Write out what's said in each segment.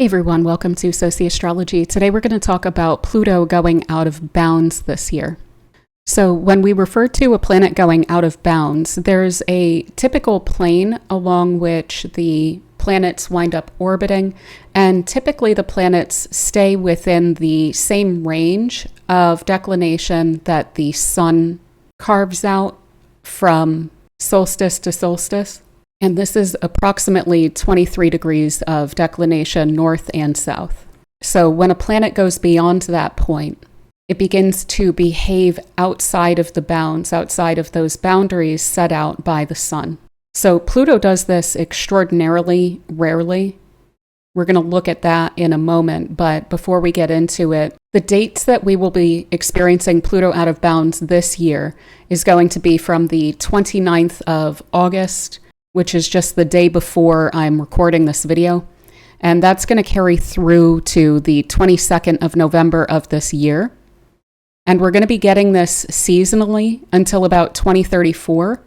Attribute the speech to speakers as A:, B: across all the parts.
A: Hey everyone, welcome to Sociastrology. Today we're going to talk about Pluto going out of bounds this year. So when we refer to a planet going out of bounds, there's a typical plane along which the planets wind up orbiting, and typically the planets stay within the same range of declination that the sun carves out from solstice to solstice. And this is approximately 23 degrees of declination north and south. So when a planet goes beyond that point, it begins to behave outside of the bounds, outside of those boundaries set out by the sun. So Pluto does this extraordinarily rarely. We're going to look at that in a moment, but before we get into it, the dates that we will be experiencing Pluto out of bounds this year is going to be from the 29th of August, which is just the day before I'm recording this video. And that's going to carry through to the 22nd of November of this year. And we're going to be getting this seasonally until about 2034.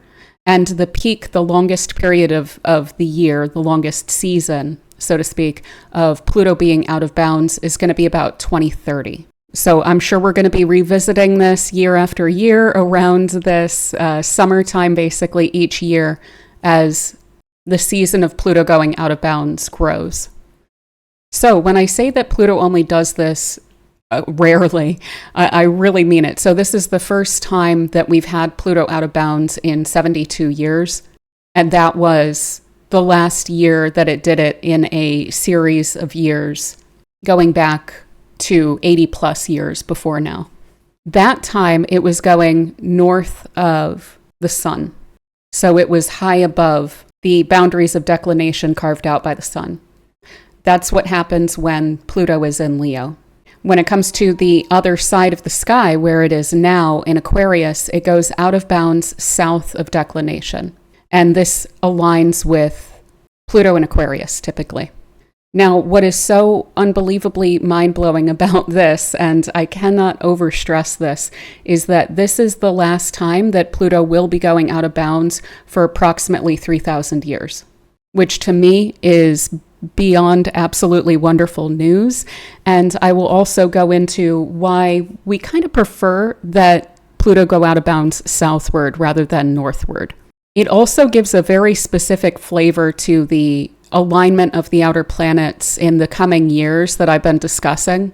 A: And the peak, the longest period of the year, the longest season, so to speak, of Pluto being out of bounds is going to be about 2030. So I'm sure we're going to be revisiting this year after year around this summertime, basically each year, as the season of Pluto going out of bounds grows. So when I say that Pluto only does this rarely, I really mean it. So this is the first time that we've had Pluto out of bounds in 72 years. And that was the last year that it did it in a series of years, going back to 80 plus years before now. That time it was going north of the sun. So it was high above the boundaries of declination carved out by the sun. That's what happens when Pluto is in Leo. When it comes to the other side of the sky, where it is now in Aquarius, it goes out of bounds south of declination. And this aligns with Pluto in Aquarius, typically. Now, what is so unbelievably mind-blowing about this, and I cannot overstress this, is that this is the last time that Pluto will be going out of bounds for approximately 3,000 years, which to me is beyond absolutely wonderful news. And I will also go into why we kind of prefer that Pluto go out of bounds southward rather than northward. It also gives a very specific flavor to the alignment of the outer planets in the coming years that I've been discussing.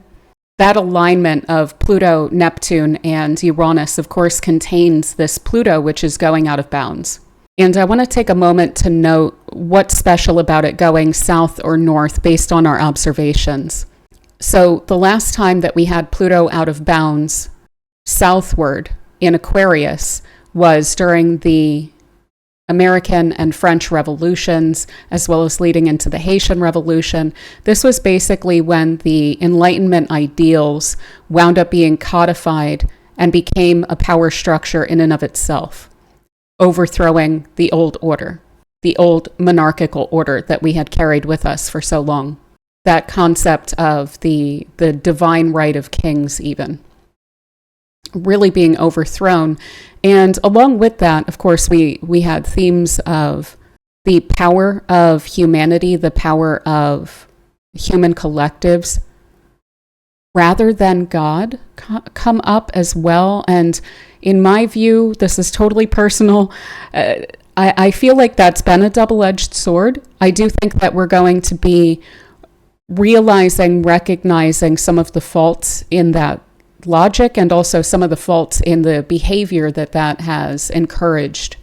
A: That alignment of Pluto, Neptune, and Uranus, of course, contains this Pluto, which is going out of bounds. And I want to take a moment to note what's special about it going south or north based on our observations. So the last time that we had Pluto out of bounds southward in Aquarius was during the American and French revolutions, as well as leading into the Haitian Revolution. This was basically when the Enlightenment ideals wound up being codified and became a power structure in and of itself, overthrowing the old order, the old monarchical order that we had carried with us for so long. That concept of the divine right of kings even really being overthrown. And along with that, of course, we had themes of the power of humanity, the power of human collectives, rather than God, come up as well. And in my view, this is totally personal. I feel like that's been a double-edged sword. I do think that we're going to be recognizing some of the faults in that logic and also some of the faults in the behavior that has encouraged.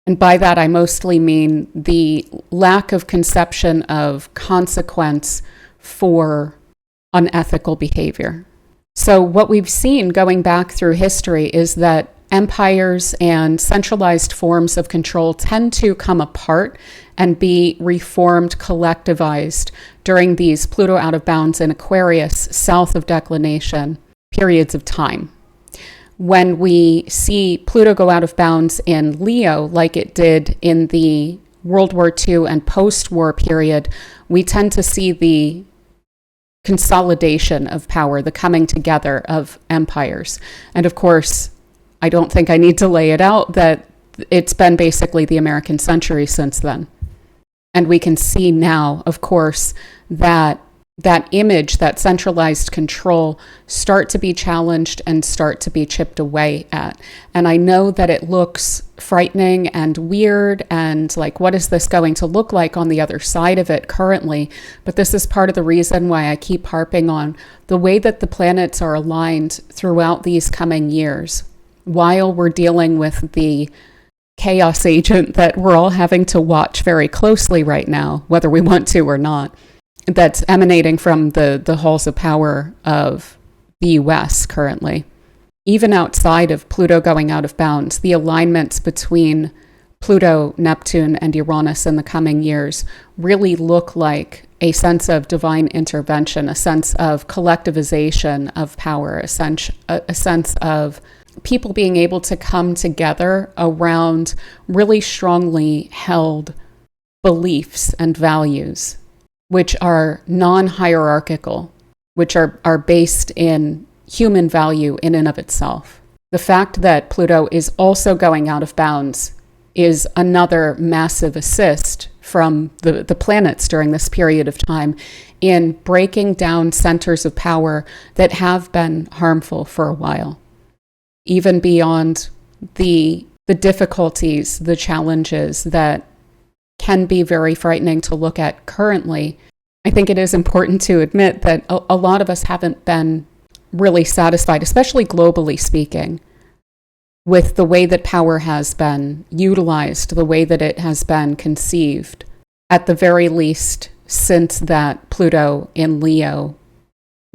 A: And by that, I mostly mean the lack of conception of consequence for unethical behavior. So what we've seen going back through history is that empires and centralized forms of control tend to come apart and be reformed, collectivized during these Pluto out of bounds in Aquarius, south of declination periods of time. When we see Pluto go out of bounds in Leo, like it did in the World War II and post-war period, we tend to see the consolidation of power, the coming together of empires. And of course, I don't think I need to lay it out that it's been basically the American century since then. And we can see now, of course, that that image, that centralized control, start to be challenged and start to be chipped away at. And I know that it looks frightening and weird and like, what is this going to look like on the other side of it currently? But this is part of the reason why I keep harping on the way that the planets are aligned throughout these coming years, while we're dealing with the chaos agent that we're all having to watch very closely right now, whether we want to or not, that's emanating from the halls of power of the US currently. Even outside of Pluto going out of bounds, the alignments between Pluto, Neptune, and Uranus in the coming years really look like a sense of divine intervention, a sense of collectivization of power, a sense of people being able to come together around really strongly held beliefs and values, which are non-hierarchical, which are based in human value in and of itself. The fact that Pluto is also going out of bounds is another massive assist from the planets during this period of time in breaking down centers of power that have been harmful for a while, even beyond the difficulties, the challenges that can be very frightening to look at currently. I think it is important to admit that a lot of us haven't been really satisfied, especially globally speaking, with the way that power has been utilized, the way that it has been conceived, at the very least since that Pluto in Leo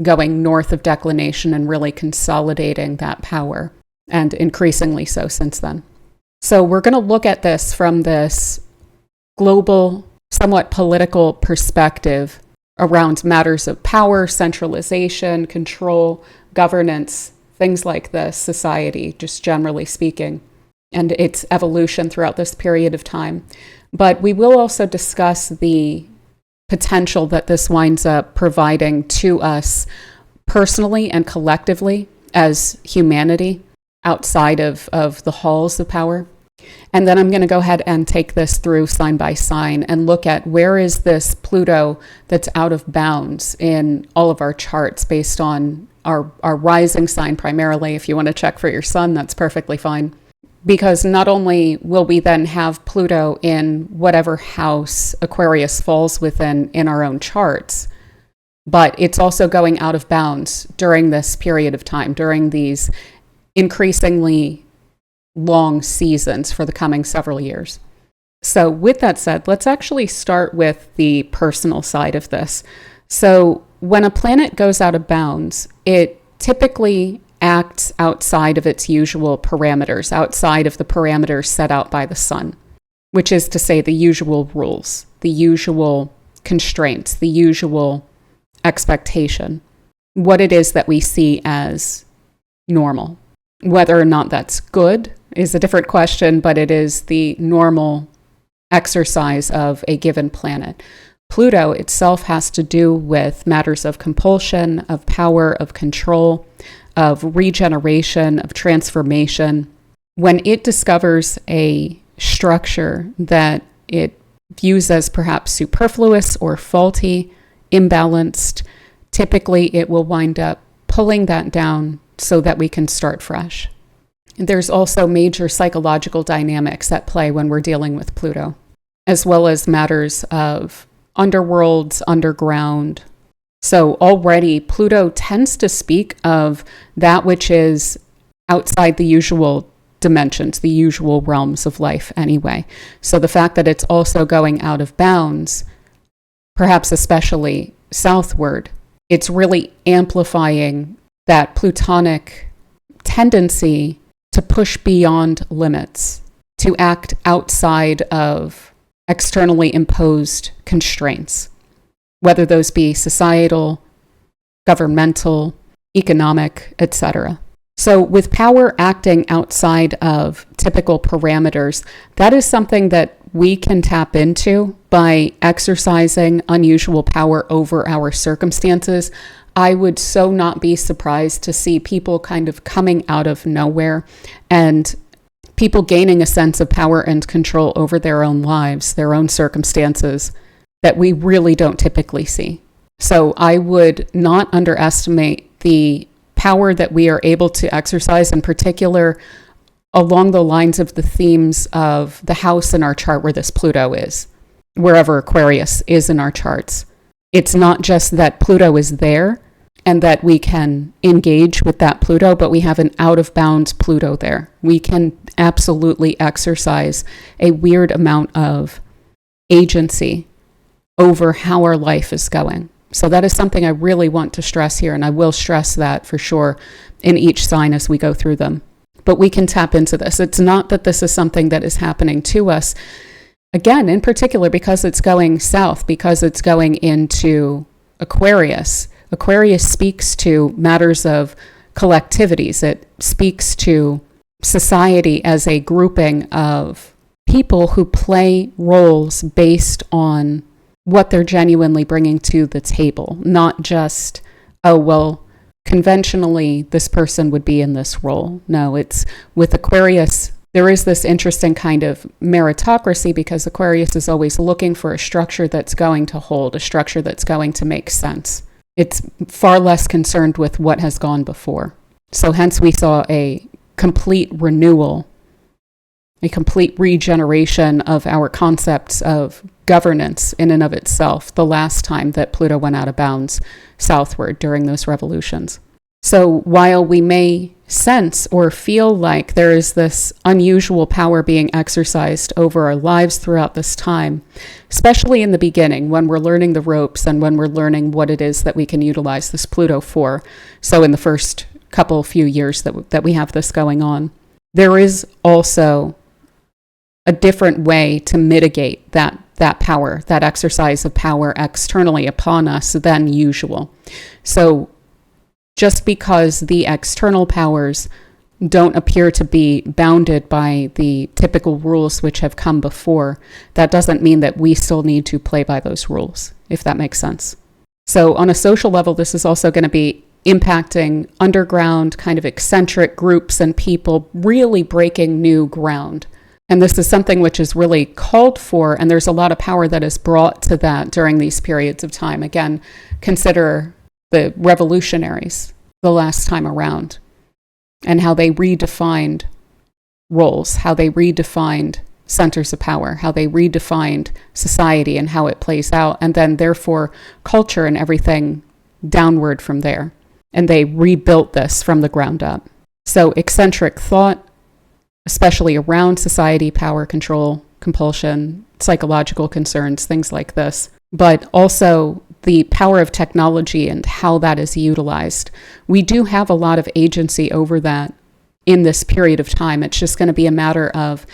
A: going north of declination and really consolidating that power, and increasingly so since then. So we're going to look at this from this global, somewhat political perspective around matters of power, centralization, control, governance, things like this, society, just generally speaking, and its evolution throughout this period of time. But we will also discuss the potential that this winds up providing to us personally and collectively as humanity outside of the halls of power. And then I'm going to go ahead and take this through sign by sign and look at where is this Pluto that's out of bounds in all of our charts based on our rising sign primarily. If you want to check for your sun, that's perfectly fine. Because not only will we then have Pluto in whatever house Aquarius falls within in our own charts, but it's also going out of bounds during this period of time, during these increasingly long seasons for the coming several years. So with that said, let's actually start with the personal side of this. So when a planet goes out of bounds, it typically acts outside of its usual parameters, outside of the parameters set out by the sun, which is to say the usual rules, the usual constraints, the usual expectation, what it is that we see as normal. Whether or not that's good is a different question, but it is the normal exercise of a given planet. Pluto itself has to do with matters of compulsion, of power, of control, of regeneration, of transformation. When it discovers a structure that it views as perhaps superfluous or faulty, imbalanced, typically it will wind up pulling that down so that we can start fresh. There's also major psychological dynamics at play when we're dealing with Pluto, as well as matters of underworlds, underground. So already Pluto tends to speak of that which is outside the usual dimensions, the usual realms of life anyway. So the fact that it's also going out of bounds, perhaps especially southward, it's really amplifying that Plutonic tendency to push beyond limits, to act outside of externally imposed constraints, whether those be societal, governmental, economic, etc. So with power acting outside of typical parameters, that is something that we can tap into by exercising unusual power over our circumstances. I would so not be surprised to see people kind of coming out of nowhere and people gaining a sense of power and control over their own lives, their own circumstances, that we really don't typically see. So I would not underestimate the power that we are able to exercise, in particular along the lines of the themes of the house in our chart where this Pluto is, wherever Aquarius is in our charts. It's not just that Pluto is there and that we can engage with that Pluto, but we have an out of bounds Pluto there. We can absolutely exercise a weird amount of agency over how our life is going. So that is something I really want to stress here, and I will stress that for sure in each sign as we go through them. But we can tap into this. It's not that this is something that is happening to us. Again, in particular, because it's going south, because it's going into Aquarius. Aquarius speaks to matters of collectivities. It speaks to society as a grouping of people who play roles based on what they're genuinely bringing to the table, not just, oh, well, conventionally, this person would be in this role. No, it's with Aquarius, there is this interesting kind of meritocracy because Aquarius is always looking for a structure that's going to hold, a structure that's going to make sense. It's far less concerned with what has gone before. So hence we saw a complete renewal, a complete regeneration of our concepts of governance in and of itself the last time that Pluto went out of bounds southward during those revolutions. So while we may sense or feel like there is this unusual power being exercised over our lives throughout this time, especially in the beginning when we're learning the ropes and when we're learning what it is that we can utilize this Pluto for, so in the first few years that we have this going on, there is also a different way to mitigate that power, that exercise of power externally upon us than usual. So just because the external powers don't appear to be bounded by the typical rules which have come before, that doesn't mean that we still need to play by those rules, if that makes sense. So on a social level, this is also going to be impacting underground kind of eccentric groups and people really breaking new ground. And this is something which is really called for, and there's a lot of power that is brought to that during these periods of time. Again, consider the revolutionaries the last time around and how they redefined roles, how they redefined centers of power, how they redefined society and how it plays out, and then therefore culture and everything downward from there. And they rebuilt this from the ground up. So eccentric thought, especially around society, power, control, compulsion, psychological concerns, things like this, but also the power of technology and how that is utilized. We do have a lot of agency over that in this period of time. It's just going to be a matter of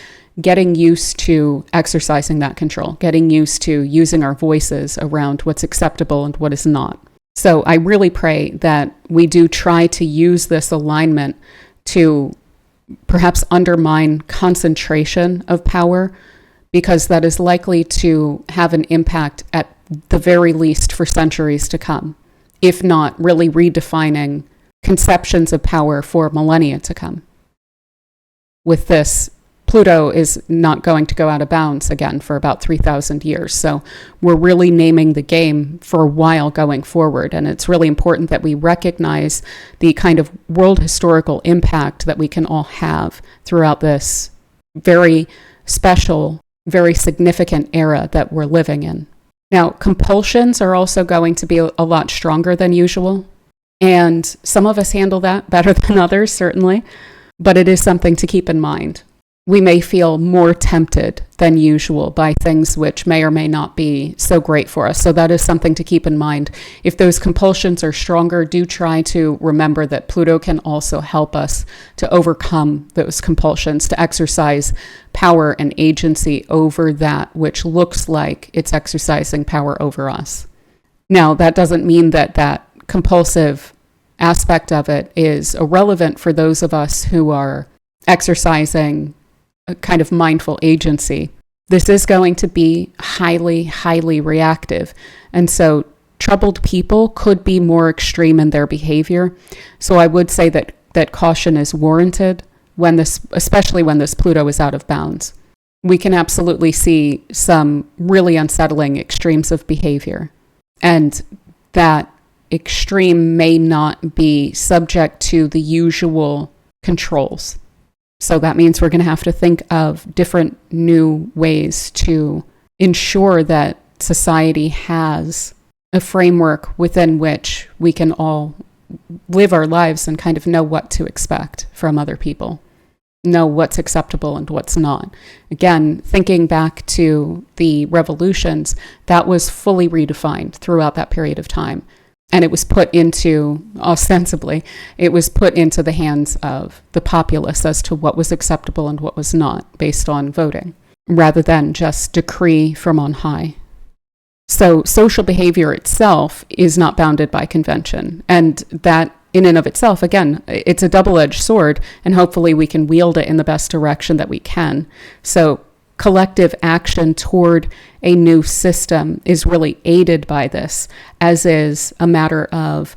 A: getting used to exercising that control, getting used to using our voices around what's acceptable and what is not. So I really pray that we do try to use this alignment to perhaps undermine concentration of power, because that is likely to have an impact at the very least for centuries to come, if not really redefining conceptions of power for millennia to come. With this, Pluto is not going to go out of bounds again for about 3,000 years. So we're really naming the game for a while going forward. And it's really important that we recognize the kind of world historical impact that we can all have throughout this very special, very significant era that we're living in. Now, compulsions are also going to be a lot stronger than usual. And some of us handle that better than others, certainly. But it is something to keep in mind. We may feel more tempted than usual by things which may or may not be so great for us. So that is something to keep in mind. If those compulsions are stronger, do try to remember that Pluto can also help us to overcome those compulsions, to exercise power and agency over that which looks like it's exercising power over us. Now, that doesn't mean that that compulsive aspect of it is irrelevant for those of us who are exercising a kind of mindful agency. This is going to be highly, highly reactive. And so troubled people could be more extreme in their behavior. So I would say that caution is warranted especially when this Pluto is out of bounds. We can absolutely see some really unsettling extremes of behavior. And that extreme may not be subject to the usual controls. So that means we're going to have to think of different new ways to ensure that society has a framework within which we can all live our lives and kind of know what to expect from other people, know what's acceptable and what's not. Again, thinking back to the revolutions, that was fully redefined throughout that period of time. And it was put into, ostensibly, it was put into the hands of the populace as to what was acceptable and what was not based on voting, rather than just decree from on high. So social behavior itself is not bounded by convention. And that in and of itself, again, it's a double-edged sword, and hopefully we can wield it in the best direction that we can. So collective action toward a new system is really aided by this, as is a matter of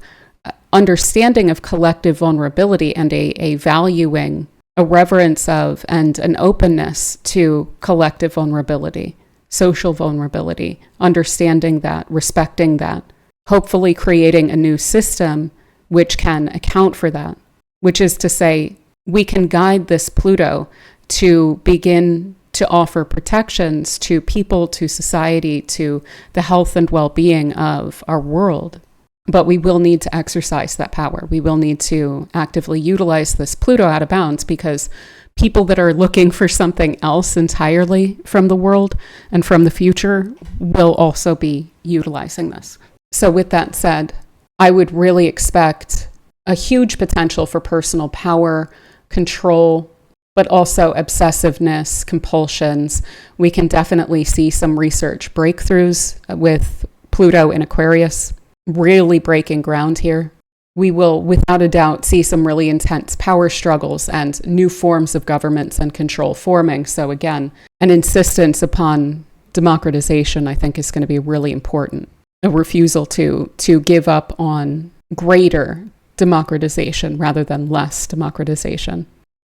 A: understanding of collective vulnerability and a valuing, a reverence of, and an openness to collective vulnerability, social vulnerability, understanding that, respecting that, hopefully creating a new system which can account for that, which is to say, we can guide this Pluto to begin to offer protections to people, to society, to the health and well-being of our world. But we will need to exercise that power. We will need to actively utilize this Pluto out of bounds, because people that are looking for something else entirely from the world and from the future will also be utilizing this. So with that said, I would really expect a huge potential for personal power, control, but also obsessiveness, compulsions. We can definitely see some research breakthroughs with Pluto in Aquarius, really breaking ground here. We will, without a doubt, see some really intense power struggles and new forms of governments and control forming. So again, an insistence upon democratization, I think, is going to be really important. A refusal to give up on greater democratization rather than less democratization.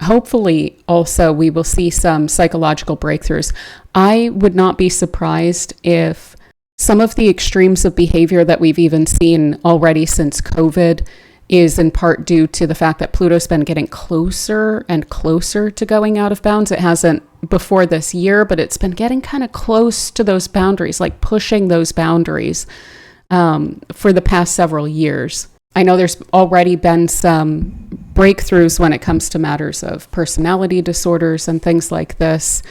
A: Hopefully, also, we will see some psychological breakthroughs. I would not be surprised if some of the extremes of behavior that we've even seen already since COVID is in part due to the fact that Pluto's been getting closer and closer to going out of bounds. It hasn't before this year, but it's been getting kind of close to those boundaries, like pushing those boundaries for the past several years. I know there's already been some breakthroughs when it comes to matters of personality disorders and things like this,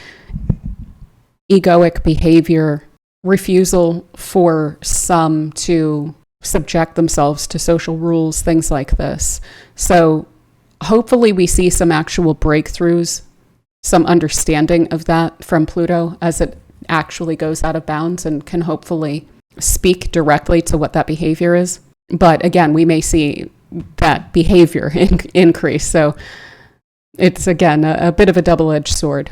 A: egoic behavior, refusal for some to subject themselves to social rules, things like this. So hopefully we see some actual breakthroughs, some understanding of that from Pluto as it actually goes out of bounds and can hopefully speak directly to what that behavior is. But again, we may see that behavior increase. So it's, again, a bit of a double-edged sword.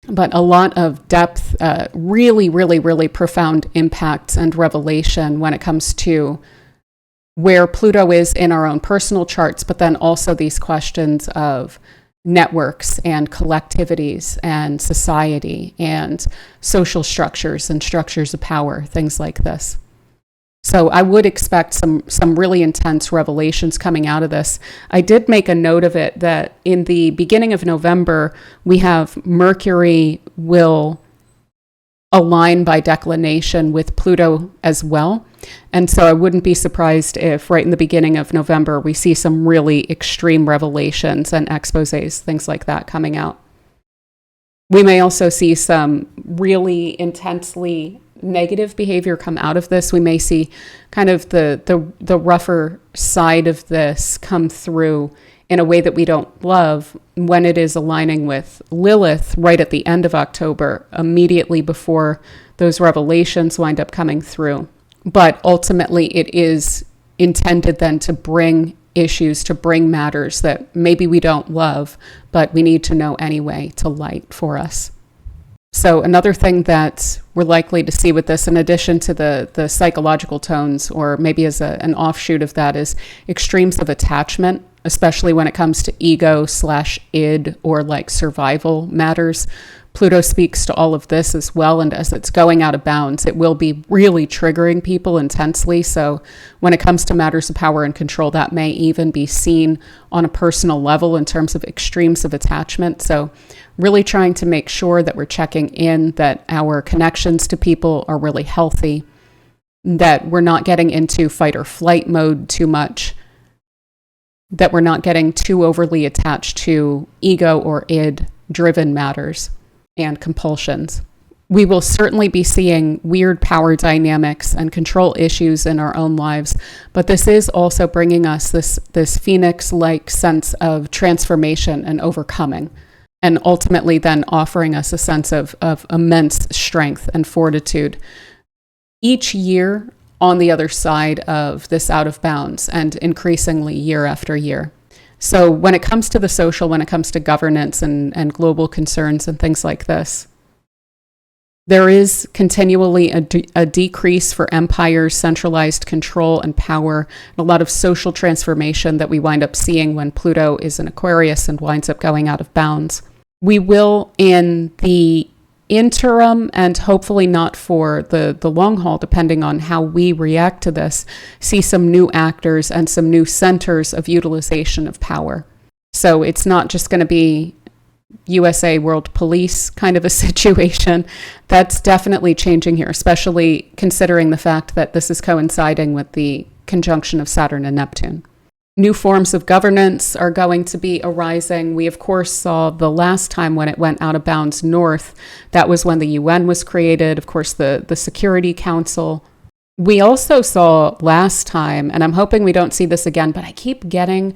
A: But a lot of depth, really, really, really profound impacts and revelation when it comes to where Pluto is in our own personal charts, but then also these questions of networks and collectivities and society and social structures and structures of power, things like this. So I would expect some really intense revelations coming out of this. I did make a note of it that in the beginning of November, we have Mercury will align by declination with Pluto as well. And so I wouldn't be surprised if right in the beginning of November, we see some really extreme revelations and exposés, things like that coming out. We may also see some really intensely negative behavior come out of this. We may see kind of the rougher side of this come through in a way that we don't love when it is aligning with Lilith right at the end of October, immediately before those revelations wind up coming through. But ultimately, it is intended then to bring issues, to bring matters that maybe we don't love, but we need to know anyway to light for us. So another thing that we're likely to see with this, in addition to the psychological tones, or maybe as an offshoot of that, is extremes of attachment, especially when it comes to ego/id or like survival matters. Pluto speaks to all of this as well, and as it's going out of bounds, it will be really triggering people intensely. So when it comes to matters of power and control, that may even be seen on a personal level in terms of extremes of attachment. So really trying to make sure that we're checking in, that our connections to people are really healthy, that we're not getting into fight or flight mode too much, that we're not getting too overly attached to ego or id driven matters and compulsions. We will certainly be seeing weird power dynamics and control issues in our own lives, but this is also bringing us this phoenix-like sense of transformation and overcoming, and ultimately then offering us a sense of immense strength and fortitude each year on the other side of this out of bounds, and increasingly year after year. So when it comes to the social, when it comes to governance and global concerns and things like this, there is continually a decrease for empires, centralized control and power, and a lot of social transformation that we wind up seeing when Pluto is in Aquarius and winds up going out of bounds. We will, in the interim, and hopefully not for the long haul, depending on how we react to this, see some new actors and some new centers of utilization of power. So it's not just going to be USA World Police kind of a situation. That's definitely changing here, especially considering the fact that this is coinciding with the conjunction of Saturn and Neptune. New forms of governance are going to be arising. We, of course, saw the last time when it went out of bounds north. That was when the UN was created, of course, the Security Council. We also saw last time, and I'm hoping we don't see this again, but I keep getting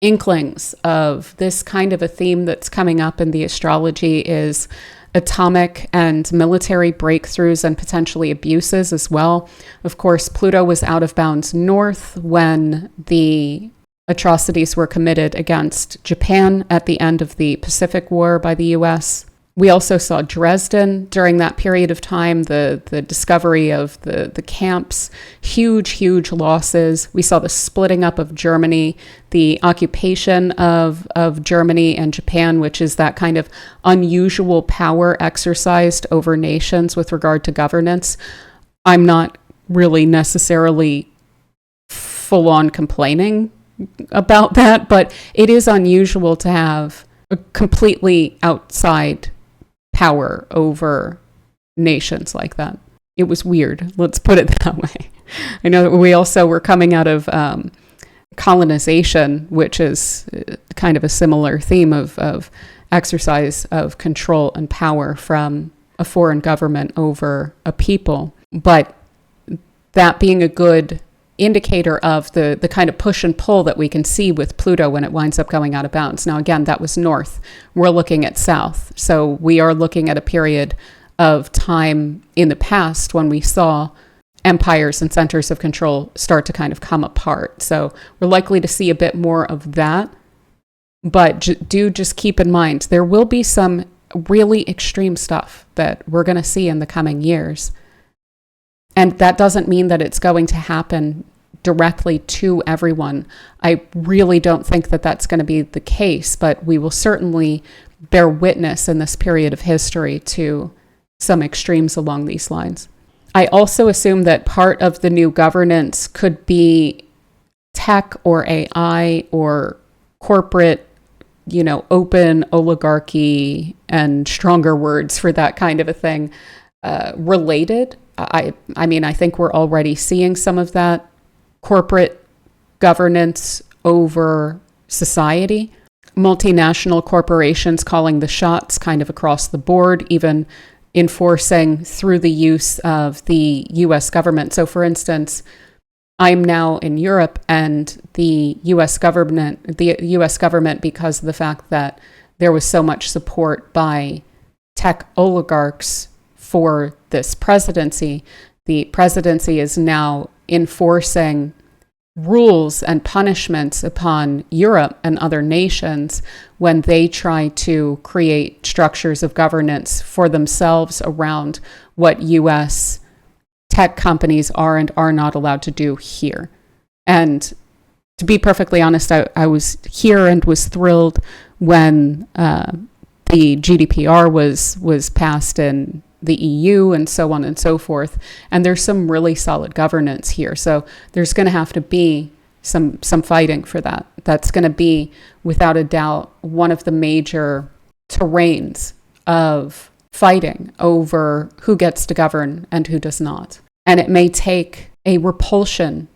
A: inklings of this kind of a theme that's coming up in the astrology, is atomic and military breakthroughs and potentially abuses as well. Of course, Pluto was out of bounds north when the atrocities were committed against Japan at the end of the Pacific War by the US. We also saw Dresden during that period of time, the discovery of the camps, huge losses. We saw the splitting up of Germany, the occupation of Germany and Japan, which is that kind of unusual power exercised over nations with regard to governance. I'm not really necessarily full-on complaining about that, but it is unusual to have a completely outside power over nations like that. It was weird. Let's put it that way. I know that we also were coming out of colonization, which is kind of a similar theme of exercise of control and power from a foreign government over a people. But that being a good indicator of the kind of push and pull that we can see with Pluto when it winds up going out of bounds. Now, again, that was north. We're looking at south. So we are looking at a period of time in the past when we saw empires and centers of control start to kind of come apart. So we're likely to see a bit more of that. But do just keep in mind, there will be some really extreme stuff that we're going to see in the coming years. And that doesn't mean that it's going to happen directly to everyone. I really don't think that that's going to be the case, but we will certainly bear witness in this period of history to some extremes along these lines. I also assume that part of the new governance could be tech or AI or corporate, open oligarchy and stronger words for that kind of a thing related. I mean, I think we're already seeing some of that corporate governance over society. Multinational corporations calling the shots kind of across the board, even enforcing through the use of the US government. So for instance, I'm now in Europe, and the US government, because of the fact that there was so much support by tech oligarchs for this presidency, the presidency is now enforcing rules and punishments upon Europe and other nations when they try to create structures of governance for themselves around what US tech companies are and are not allowed to do here. And to be perfectly honest, I was here and was thrilled when the GDPR was passed in the EU and so on and so forth. And there's some really solid governance here. So there's going to have to be some fighting for that. That's going to be, without a doubt, one of the major terrains of fighting over who gets to govern and who does not. And it may take a repulsion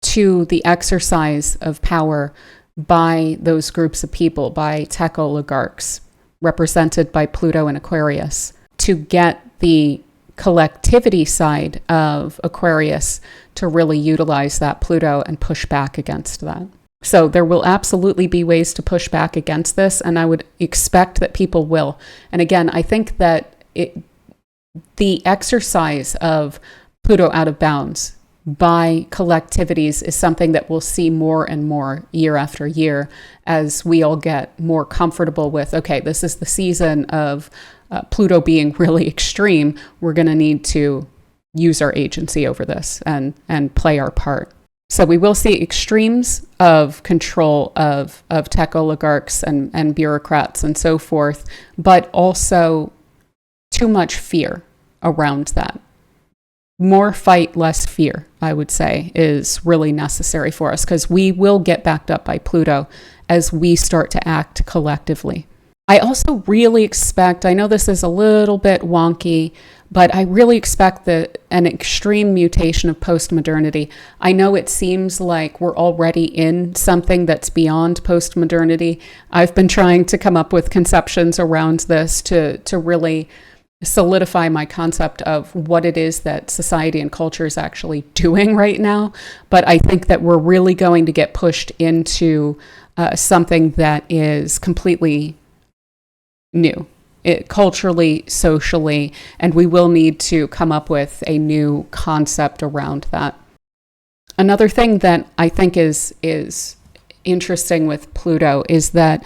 A: to the exercise of power by those groups of people, by tech oligarchs, represented by Pluto and Aquarius, to get the collectivity side of Aquarius to really utilize that Pluto and push back against that. So there will absolutely be ways to push back against this, and I would expect that people will. And again, I think that the exercise of Pluto out of bounds by collectivities is something that we'll see more and more year after year as we all get more comfortable with, okay, this is the season of Pluto being really extreme. We're going to need to use our agency over this and play our part. So we will see extremes of control of tech oligarchs and bureaucrats and so forth, but also too much fear around that. More fight, less fear, I would say, is really necessary for us, because we will get backed up by Pluto as we start to act collectively. I also really expect, I know this is a little bit wonky, but I really expect an extreme mutation of postmodernity. I know it seems like we're already in something that's beyond postmodernity. I've been trying to come up with conceptions around this to really solidify my concept of what it is that society and culture is actually doing right now. But I think that we're really going to get pushed into something that is completely new, culturally, socially, and we will need to come up with a new concept around that. Another thing that I think is interesting with Pluto is that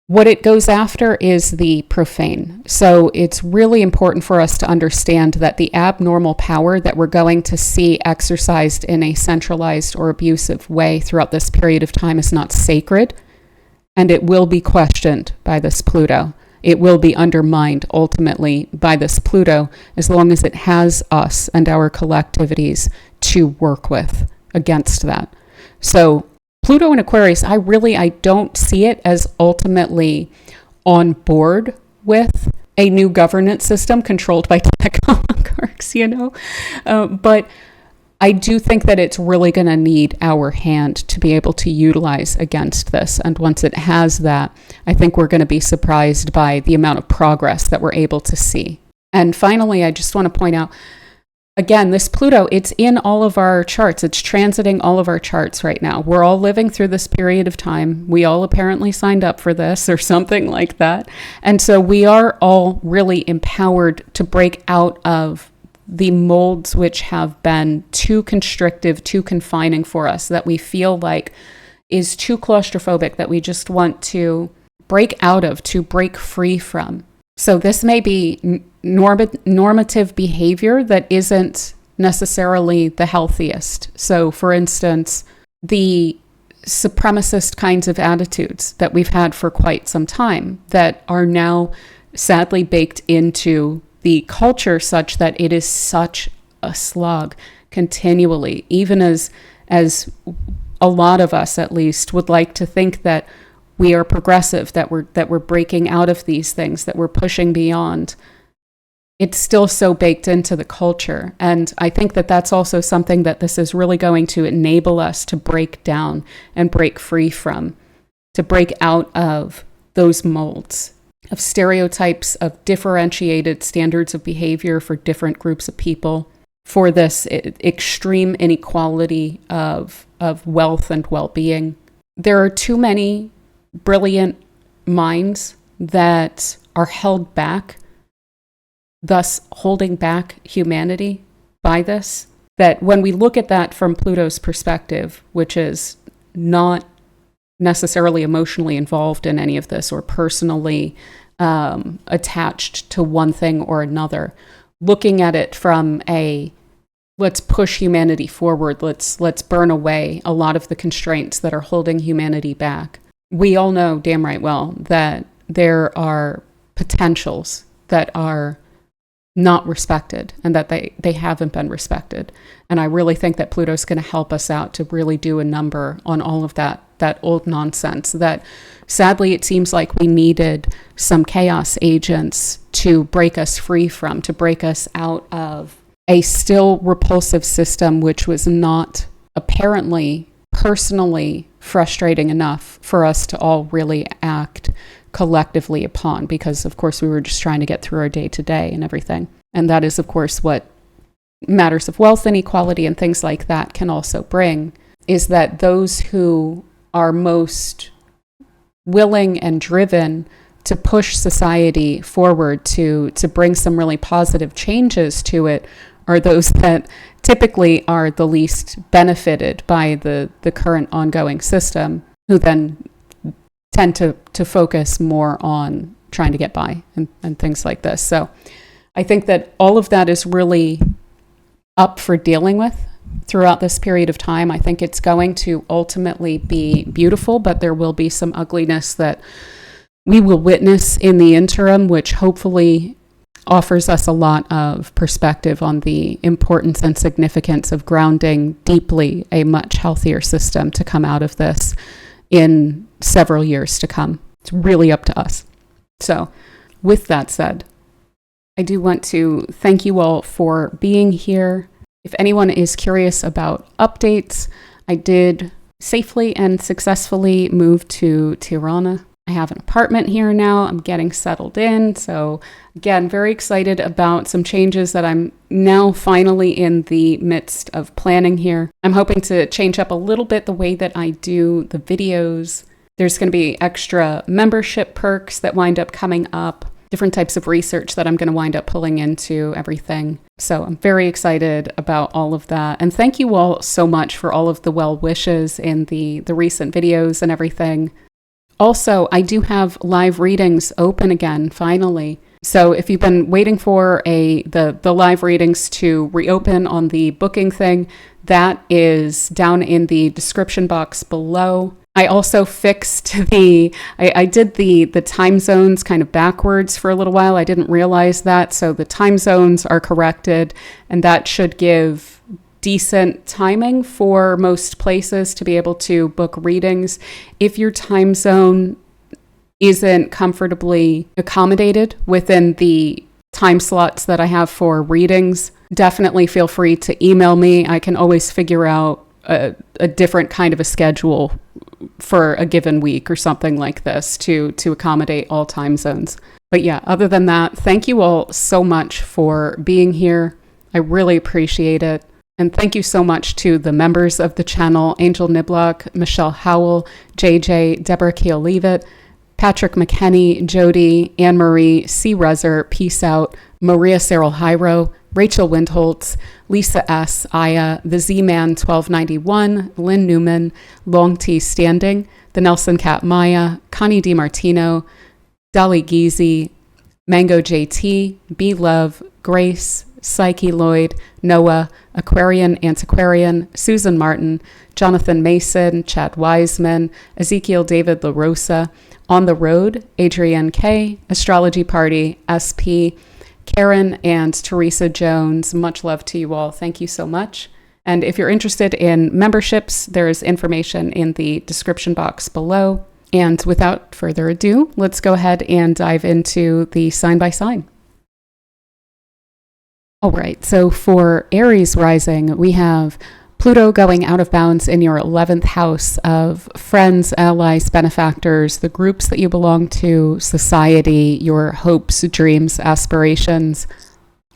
A: what it goes after is the profane. So it's really important for us to understand that the abnormal power that we're going to see exercised in a centralized or abusive way throughout this period of time is not sacred, and it will be questioned by this Pluto. It will be undermined ultimately by this Pluto, as long as it has us and our collectivities to work with against that. So Pluto and Aquarius, I don't see it as ultimately on board with a new governance system controlled by tech oligarchs, but I do think that it's really going to need our hand to be able to utilize against this. And once it has that, I think we're going to be surprised by the amount of progress that we're able to see. And finally, I just want to point out, again, this Pluto, it's in all of our charts. It's transiting all of our charts right now. We're all living through this period of time. We all apparently signed up for this or something like that. And so we are all really empowered to break out of the molds which have been too constrictive, too confining for us, that we feel like is too claustrophobic, that we just want to break out of, to break free from. So this may be normative behavior that isn't necessarily the healthiest. So for instance, the supremacist kinds of attitudes that we've had for quite some time that are now sadly baked into the culture, such that it is such a slog continually, even as a lot of us at least would like to think that we are progressive, that we're breaking out of these things, that we're pushing beyond. It's still so baked into the culture. And I think that that's also something that this is really going to enable us to break down and break free from, to break out of those molds of stereotypes, of differentiated standards of behavior for different groups of people, for this extreme inequality of wealth and well-being. There are too many brilliant minds that are held back, thus holding back humanity by this, that when we look at that from Pluto's perspective, which is not necessarily emotionally involved in any of this or personally attached to one thing or another, looking at it from a let's push humanity forward, let's burn away a lot of the constraints that are holding humanity back. We all know damn right well that there are potentials that are not respected and that they haven't been respected. And I really think that Pluto's going to help us out to really do a number on all of that old nonsense that sadly it seems like we needed some chaos agents to break us free from, to break us out of a still repulsive system, which was not apparently personally frustrating enough for us to all really act collectively upon, because of course we were just trying to get through our day to day and everything. And that is of course what matters of wealth inequality and things like that can also bring, is that those who are most willing and driven to push society forward, to bring some really positive changes to it, are those that typically are the least benefited by the current ongoing system, who then tend to focus more on trying to get by and things like this. So I think that all of that is really up for dealing with throughout this period of time. I think it's going to ultimately be beautiful, but there will be some ugliness that we will witness in the interim, which hopefully offers us a lot of perspective on the importance and significance of grounding deeply a much healthier system to come out of this in several years to come. It's really up to us. So with that said, I do want to thank you all for being here. If anyone is curious about updates, I did safely and successfully move to Tirana. I have an apartment here now. I'm getting settled in. So again, very excited about some changes that I'm now finally in the midst of planning here. I'm hoping to change up a little bit the way that I do the videos. There's going to be extra membership perks that wind up coming up, different types of research that I'm going to wind up pulling into everything. So I'm very excited about all of that. And thank you all so much for all of the well wishes in the recent videos and everything. Also, I do have live readings open again, finally. So if you've been waiting for the live readings to reopen on the booking thing, that is down in the description box below. I also fixed I did the time zones kind of backwards for a little while. I didn't realize that. So the time zones are corrected, and that should give decent timing for most places to be able to book readings. If your time zone isn't comfortably accommodated within the time slots that I have for readings, definitely feel free to email me. I can always figure out a different kind of a schedule for a given week or something like this to accommodate all time zones. But yeah, other than that, thank you all so much for being here. I really appreciate it. And thank you so much to the members of the channel: Angel Niblock, Michelle Howell, JJ, Deborah Keel-Leavitt, Patrick McKenney, Jody, Anne-Marie, C. Rezer, Peace Out, Maria Cyril Hyro, Rachel Windholtz, Lisa S., Aya, The Z-Man 1291, Lynn Newman, Long T. Standing, The Nelson Cat Maya, Connie DiMartino, Dolly Geezy, Mango JT, B. Love, Grace, Psyche Lloyd, Noah, Aquarian Antiquarian, Susan Martin, Jonathan Mason, Chad Wiseman, Ezekiel David LaRosa, On the Road, Adrienne K., Astrology Party, SP, Karen and Teresa Jones. Much love to you all. Thank you so much. And if you're interested in memberships, there is information in the description box below. And without further ado, let's go ahead and dive into the sign by sign. All right, so for Aries rising, we have Pluto going out of bounds in your 11th house of friends, allies, benefactors, the groups that you belong to, society, your hopes, dreams, aspirations.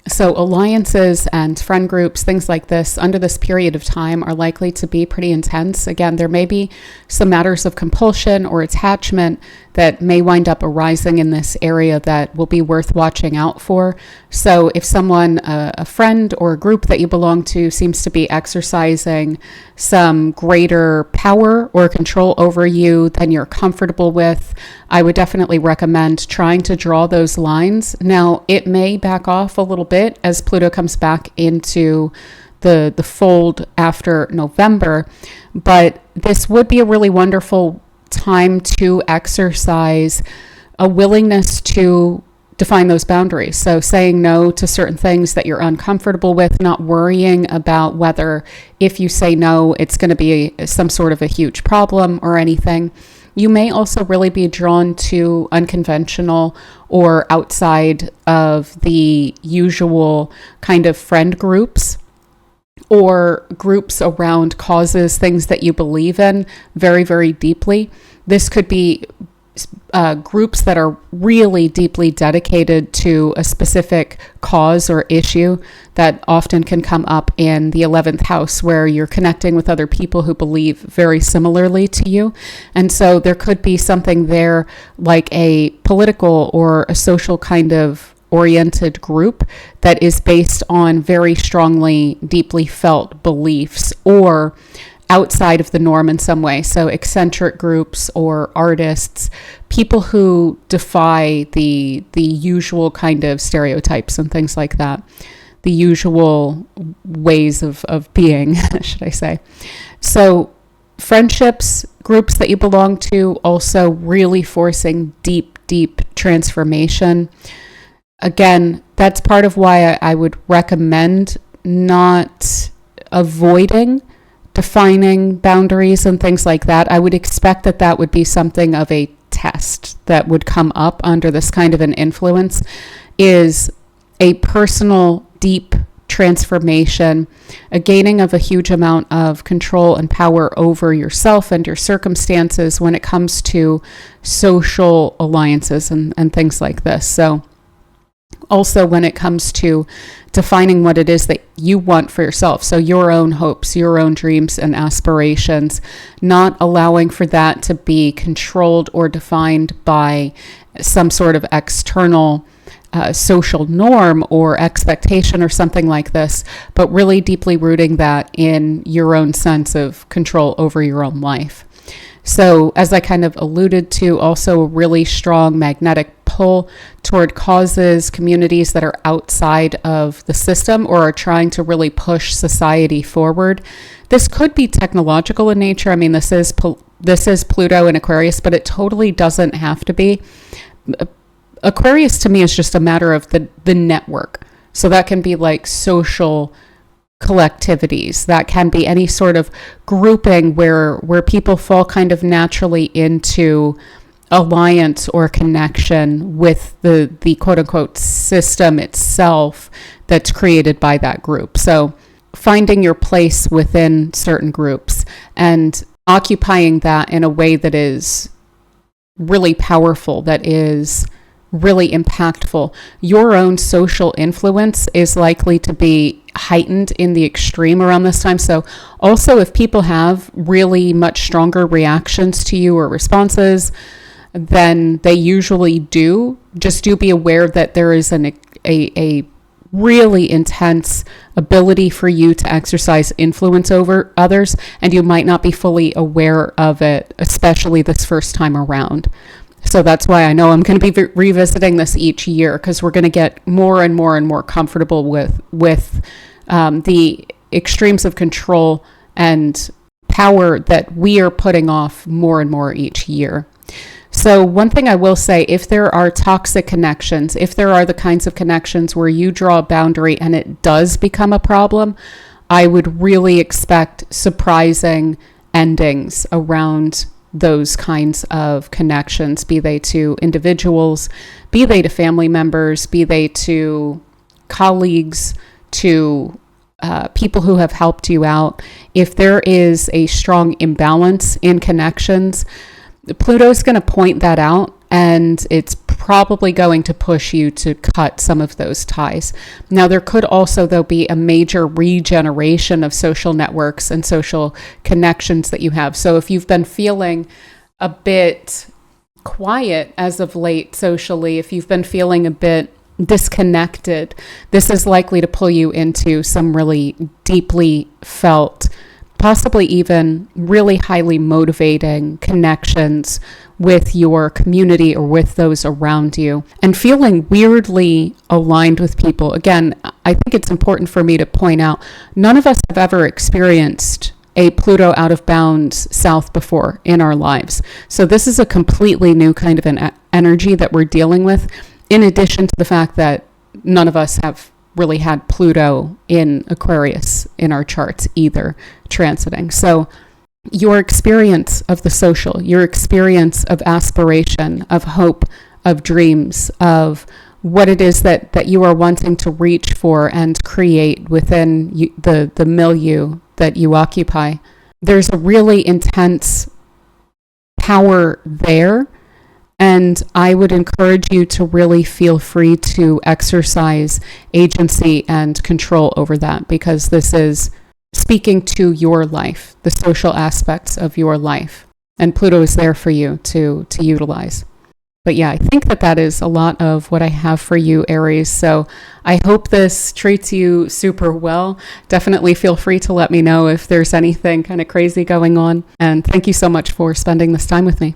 A: So alliances and friend groups, things like this, under this period of time are likely to be pretty intense. Again, there may be some matters of compulsion or attachment that may wind up arising in this area that will be worth watching out for. So if someone, a friend or a group that you belong to, seems to be exercising some greater power or control over you than you're comfortable with, I would definitely recommend trying to draw those lines. Now, it may back off a little bit as Pluto comes back into the fold after November, but this would be a really wonderful time to exercise a willingness to define those boundaries. So saying no to certain things that you're uncomfortable with, not worrying about whether if you say no, it's going to be some sort of a huge problem or anything. You may also really be drawn to unconventional or outside of the usual kind of friend groups or groups around causes, things that you believe in very, very deeply. This could be groups that are really deeply dedicated to a specific cause or issue that often can come up in the 11th house, where you're connecting with other people who believe very similarly to you. And so there could be something there like a political or a social kind of oriented group that is based on very strongly, deeply felt beliefs or outside of the norm in some way. So eccentric groups or artists, people who defy the usual kind of stereotypes and things like that, the usual ways of being, should I say. So friendships, groups that you belong to, also really forcing deep, deep transformation. Again, that's part of why I would recommend not avoiding defining boundaries and things like that. I would expect that that would be something of a test that would come up under this kind of an influence, is a personal, deep transformation, a gaining of a huge amount of control and power over yourself and your circumstances when it comes to social alliances and things like this. So also when it comes to defining what it is that you want for yourself. So your own hopes, your own dreams and aspirations, not allowing for that to be controlled or defined by some sort of external social norm or expectation or something like this, but really deeply rooting that in your own sense of control over your own life. So as I kind of alluded to, also a really strong magnetic pull toward causes, communities that are outside of the system or are trying to really push society forward. This could be technological in nature. I mean, this is Pluto in Aquarius, but it totally doesn't have to be. Aquarius to me is just a matter of the network. So that can be like social collectivities. That can be any sort of grouping where people fall kind of naturally into alliance or connection with the quote unquote system itself that's created by that group. So finding your place within certain groups and occupying that in a way that is really powerful, that is really impactful. Your own social influence is likely to be heightened in the extreme around this time. So also if people have really much stronger reactions to you or responses than they usually do, just do be aware that there is a really intense ability for you to exercise influence over others, and you might not be fully aware of it, especially this first time around. So that's why I know I'm going to be revisiting this each year, because we're going to get more and more and more comfortable with the extremes of control and power that we are putting off more and more each year. So one thing I will say, if there are toxic connections, if there are the kinds of connections where you draw a boundary and it does become a problem, I would really expect surprising endings around those kinds of connections, be they to individuals, be they to family members, be they to colleagues, to people who have helped you out. If there is a strong imbalance in connections, Pluto is going to point that out, and it's probably going to push you to cut some of those ties. Now, there could also, though, be a major regeneration of social networks and social connections that you have. So if you've been feeling a bit quiet as of late socially, if you've been feeling a bit disconnected, this is likely to pull you into some really deeply felt, possibly even really highly motivating connections with your community or with those around you, and feeling weirdly aligned with people. Again, I think it's important for me to point out, none of us have ever experienced a Pluto out of bounds south before in our lives. So this is a completely new kind of an energy that we're dealing with, in addition to the fact that none of us have really had Pluto in Aquarius in our charts either transiting. So your experience of the social, your experience of aspiration, of hope, of dreams, of what it is that you are wanting to reach for and create within the milieu that you occupy. There's a really intense power there, and I would encourage you to really feel free to exercise agency and control over that, because this is speaking to your life, the social aspects of your life, and Pluto is there for you to utilize. But yeah, I think that is a lot of what I have for you, Aries. So I hope this treats you super well. Definitely feel free to let me know if there's anything kind of crazy going on. And thank you so much for spending this time with me.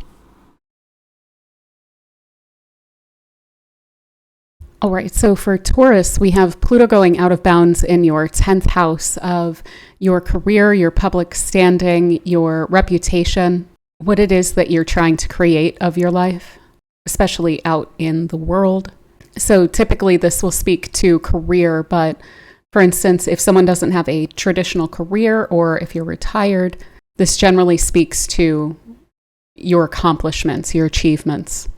A: All right, so for Taurus, we have Pluto going out of bounds in your 10th house of your career, your public standing, your reputation, what it is that you're trying to create of your life, especially out in the world. So typically this will speak to career, but for instance, if someone doesn't have a traditional career or if you're retired, this generally speaks to your accomplishments, your achievements.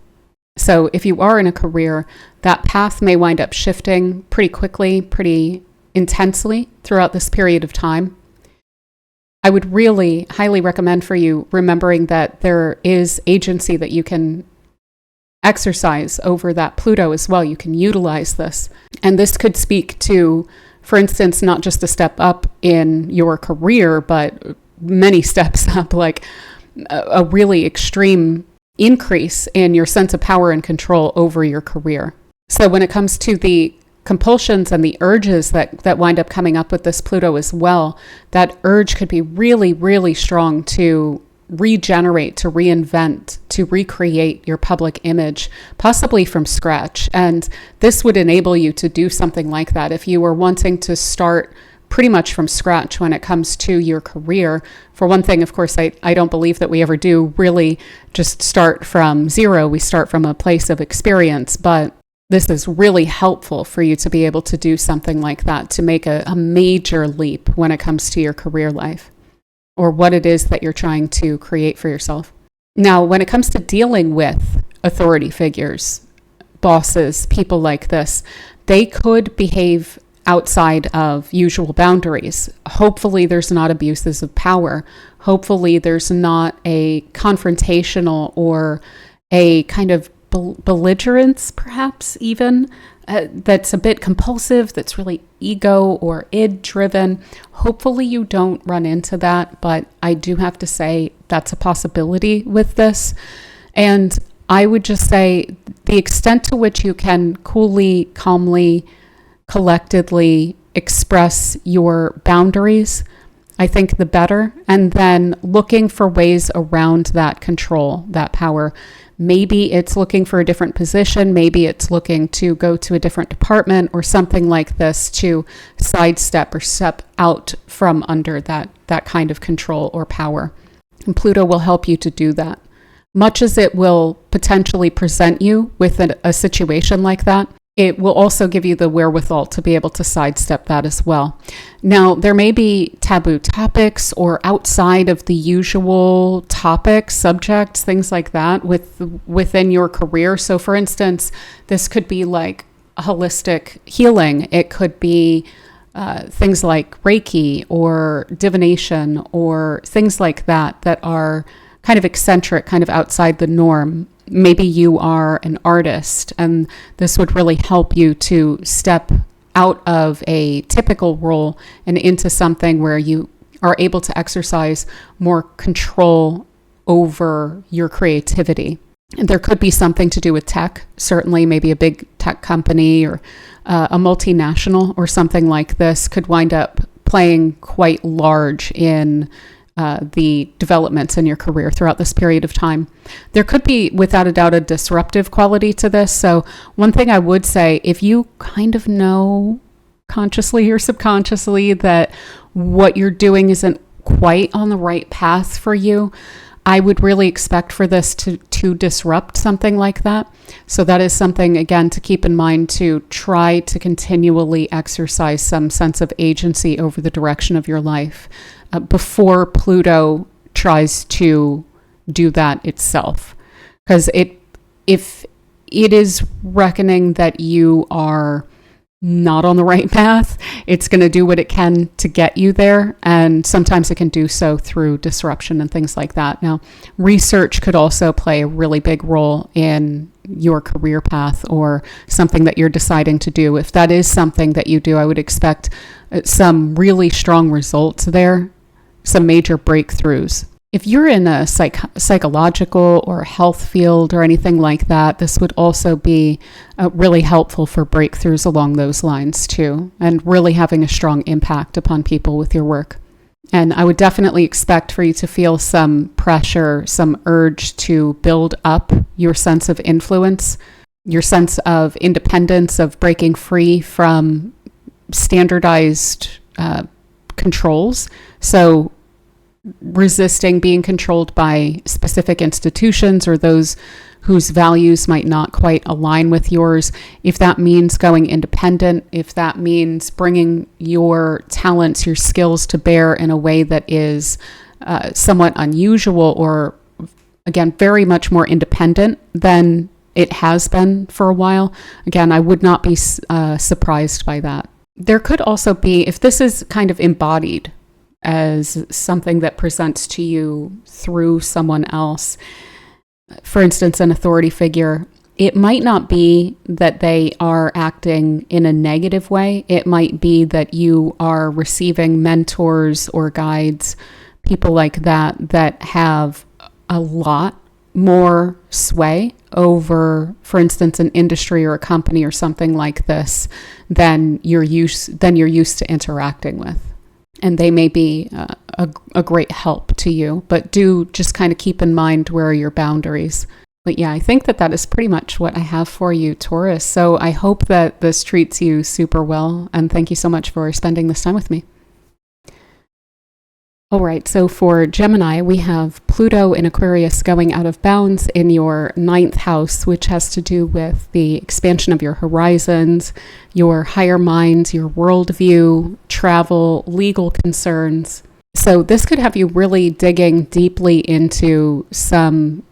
A: So if you are in a career, that path may wind up shifting pretty quickly, pretty intensely throughout this period of time. I would really highly recommend for you remembering that there is agency that you can exercise over that Pluto as well. You can utilize this. And this could speak to, for instance, not just a step up in your career, but many steps up, like a really extreme increase in your sense of power and control over your career. So when it comes to the compulsions and the urges that wind up coming up with this Pluto as well, that urge could be really, really strong to regenerate, to reinvent, to recreate your public image, possibly from scratch. And this would enable you to do something like that if you were wanting to start pretty much from scratch when it comes to your career. For one thing, of course, I don't believe that we ever do really just start from zero. We start from a place of experience, but this is really helpful for you to be able to do something like that, to make a major leap when it comes to your career life or what it is that you're trying to create for yourself. Now, when it comes to dealing with authority figures, bosses, people like this, they could behave outside of usual boundaries. Hopefully there's not abuses of power. Hopefully there's not a confrontational or a kind of belligerence, perhaps even, that's a bit compulsive, that's really ego or id driven. Hopefully you don't run into that, but I do have to say that's a possibility with this. And I would just say the extent to which you can coolly, calmly, collectedly express your boundaries, I think the better. And then looking for ways around that control, that power. Maybe it's looking for a different position. Maybe it's looking to go to a different department or something like this to sidestep or step out from under that kind of control or power. And Pluto will help you to do that. Much as it will potentially present you with a situation like that, it will also give you the wherewithal to be able to sidestep that as well. Now, there may be taboo topics or outside of the usual topics, subjects, things like that within your career. So for instance, this could be like a holistic healing. It could be things like Reiki or divination or things like that are kind of eccentric, kind of outside the norm. Maybe you are an artist, and this would really help you to step out of a typical role and into something where you are able to exercise more control over your creativity. And there could be something to do with tech, certainly maybe a big tech company or a multinational or something like this could wind up playing quite large in the developments in your career throughout this period of time. There could be, without a doubt, a disruptive quality to this. So one thing I would say, if you kind of know consciously or subconsciously that what you're doing isn't quite on the right path for you, I would really expect for this to disrupt something like that. So that is something, again, to keep in mind, to try to continually exercise some sense of agency over the direction of your life before Pluto tries to do that itself. Because if it is reckoning that you are not on the right path, it's going to do what it can to get you there. And sometimes it can do so through disruption and things like that. Now, research could also play a really big role in your career path or something that you're deciding to do. If that is something that you do, I would expect some really strong results there, some major breakthroughs. If you're in a psychological or health field or anything like that, this would also be really helpful for breakthroughs along those lines too, and really having a strong impact upon people with your work. And I would definitely expect for you to feel some pressure, some urge to build up your sense of influence, your sense of independence, of breaking free from standardized controls. So resisting being controlled by specific institutions or those whose values might not quite align with yours. If that means going independent, if that means bringing your talents, your skills to bear in a way that is somewhat unusual or, again, very much more independent than it has been for a while, again, I would not be surprised by that. There could also be, if this is kind of embodied as something that presents to you through someone else, for instance, an authority figure, it might not be that they are acting in a negative way. It might be that you are receiving mentors or guides, people like that have a lot more sway over, for instance, an industry or a company or something like this than you're used to interacting with. And they may be a great help to you, but do just kind of keep in mind where are your boundaries. But yeah, I think that is pretty much what I have for you, Taurus. So I hope that this treats you super well. And thank you so much for spending this time with me. All right, so for Gemini, we have Pluto in Aquarius going out of bounds in your 9th house, which has to do with the expansion of your horizons, your higher mind, your worldview, travel, legal concerns. So this could have you really digging deeply into some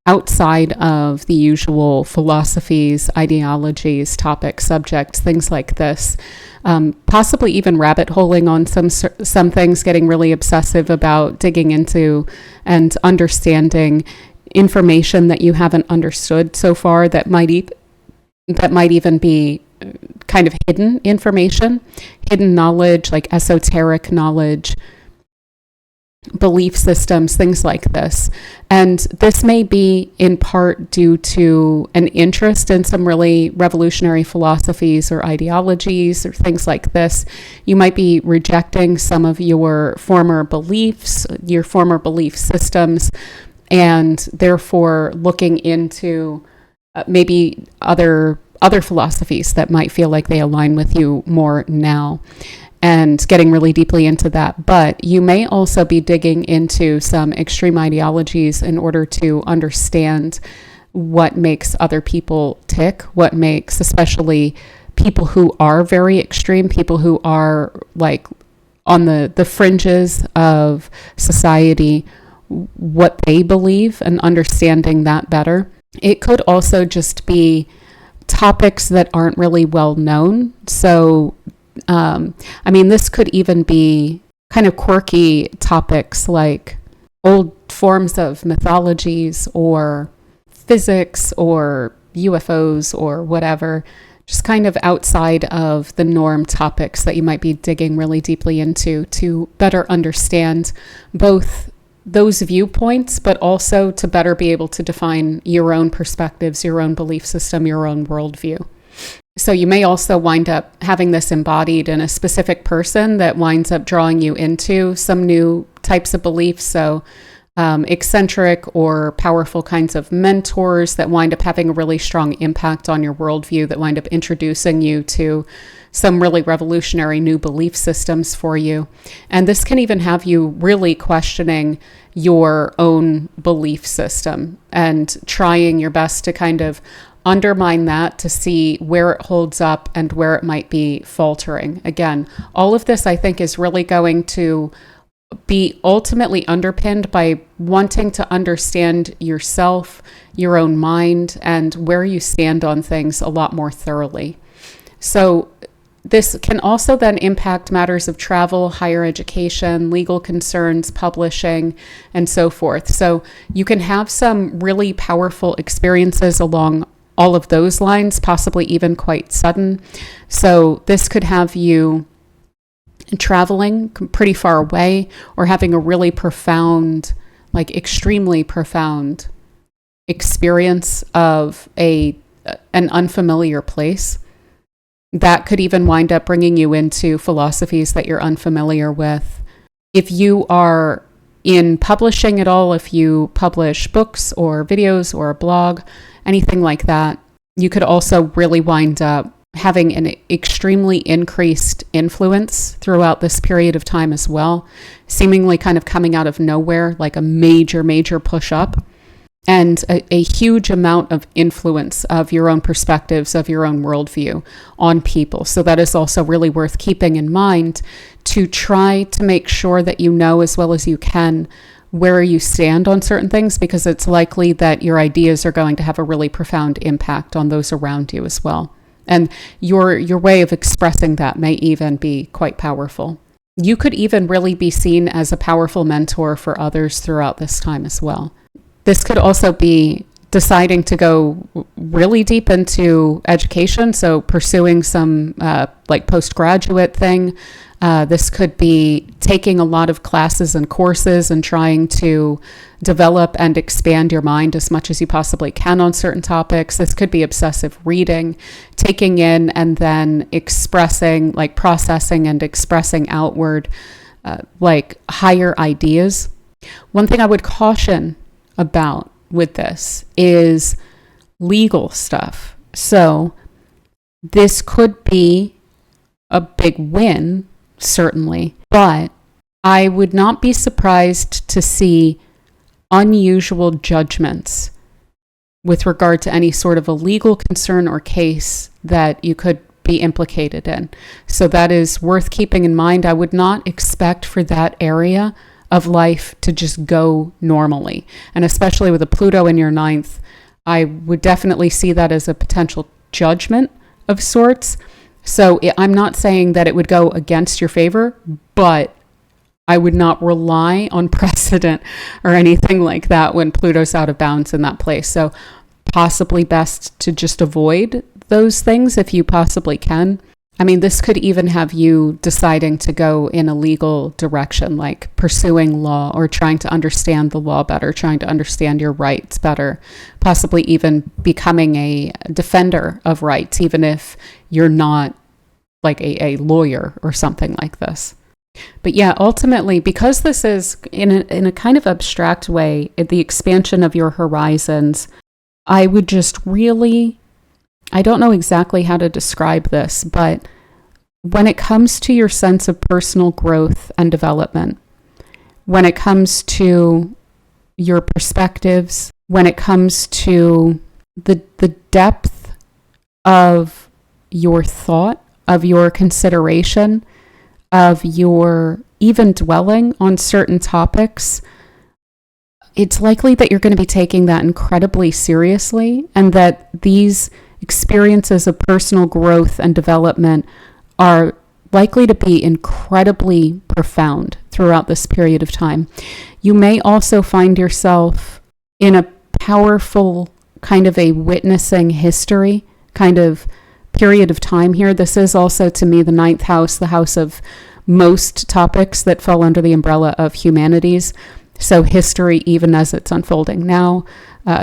A: outside of the usual philosophies, ideologies, topics, subjects, things like this. Possibly even rabbit holing on some things, getting really obsessive about digging into and understanding information that you haven't understood so far that might even be kind of hidden information, hidden knowledge, like esoteric knowledge, belief systems, things like this. And this may be in part due to an interest in some really revolutionary philosophies or ideologies or things like this. You might be rejecting some of your former beliefs, your former belief systems, and therefore looking into maybe other philosophies that might feel like they align with you more now, and getting really deeply into that. But you may also be digging into some extreme ideologies in order to understand what makes other people tick, what makes especially people who are very extreme, people who are like on the fringes of society, what they believe, and understanding that better. It could also just be topics that aren't really well known. So this could even be kind of quirky topics like old forms of mythologies or physics or UFOs or whatever, just kind of outside of the norm topics that you might be digging really deeply into to better understand both those viewpoints, but also to better be able to define your own perspectives, your own belief system, your own worldview. So you may also wind up having this embodied in a specific person that winds up drawing you into some new types of beliefs. So eccentric or powerful kinds of mentors that wind up having a really strong impact on your worldview, that wind up introducing you to some really revolutionary new belief systems for you. And this can even have you really questioning your own belief system and trying your best to kind of undermine that to see where it holds up and where it might be faltering. Again, all of this I think is really going to be ultimately underpinned by wanting to understand yourself, your own mind, and where you stand on things a lot more thoroughly. So this can also then impact matters of travel, higher education, legal concerns, publishing, and so forth. So you can have some really powerful experiences along all of those lines, possibly even quite sudden. So this could have you traveling pretty far away or having a really profound, like extremely profound experience of an unfamiliar place. That could even wind up bringing you into philosophies that you're unfamiliar with. If you are in publishing at all, if you publish books or videos or a blog, anything like that, you could also really wind up having an extremely increased influence throughout this period of time as well, seemingly kind of coming out of nowhere, like a major push up, and a huge amount of influence of your own perspectives, of your own worldview on people. So that is also really worth keeping in mind, to try to make sure that you know as well as you can where you stand on certain things, because it's likely that your ideas are going to have a really profound impact on those around you as well. And your way of expressing that may even be quite powerful. You could even really be seen as a powerful mentor for others throughout this time as well. This could also be deciding to go really deep into education, so pursuing some like postgraduate thing. This could be taking a lot of classes and courses and trying to develop and expand your mind as much as you possibly can on certain topics. This could be obsessive reading, taking in and then expressing, like processing and expressing outward, like higher ideas. One thing I would caution about with this is legal stuff. So this could be a big win, certainly, but I would not be surprised to see unusual judgments with regard to any sort of a legal concern or case that you could be implicated in. So that is worth keeping in mind. I would not expect for that area of life to just go normally. And especially with a Pluto in your ninth, I would definitely see that as a potential judgment of sorts. So I'm not saying that it would go against your favor, but I would not rely on precedent or anything like that when Pluto's out of bounds in that place. So possibly best to just avoid those things if you possibly can. I mean, this could even have you deciding to go in a legal direction, like pursuing law or trying to understand the law better, trying to understand your rights better, possibly even becoming a defender of rights, even if you're not like a lawyer or something like this. But yeah, ultimately, because this is in a kind of abstract way, the expansion of your horizons, I would just really, I don't know exactly how to describe this, but when it comes to your sense of personal growth and development, when it comes to your perspectives, when it comes to the depth of your thought, of your consideration, of your even dwelling on certain topics, it's likely that you're going to be taking that incredibly seriously, and that these experiences of personal growth and development are likely to be incredibly profound throughout this period of time. You may also find yourself in a powerful kind of a witnessing history kind of period of time here. This is also, to me, the ninth house, the house of most topics that fall under the umbrella of humanities. So history, even as it's unfolding now,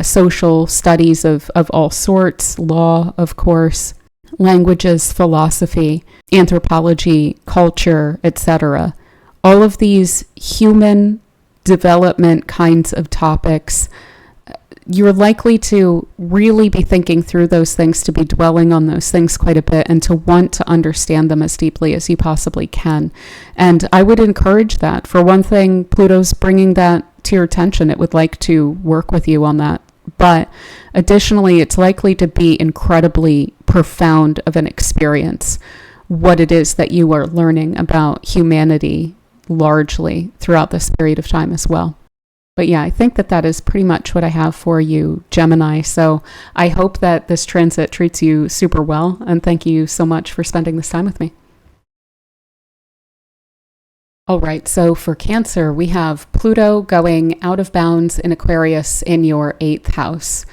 A: social studies of all sorts, law, of course, languages, philosophy, anthropology, culture, etc. All of these human development kinds of topics, you're likely to really be thinking through those things, to be dwelling on those things quite a bit, and to want to understand them as deeply as you possibly can. And I would encourage that. For one thing, Pluto's bringing that to your attention. It would like to work with you on that. But additionally, it's likely to be incredibly profound of an experience, what it is that you are learning about humanity largely throughout this period of time as well. But yeah, I think that that is pretty much what I have for you, Gemini. So I hope that this transit treats you super well. And thank you so much for spending this time with me. All right, so for Cancer, we have Pluto going out of bounds in Aquarius in your 8th house.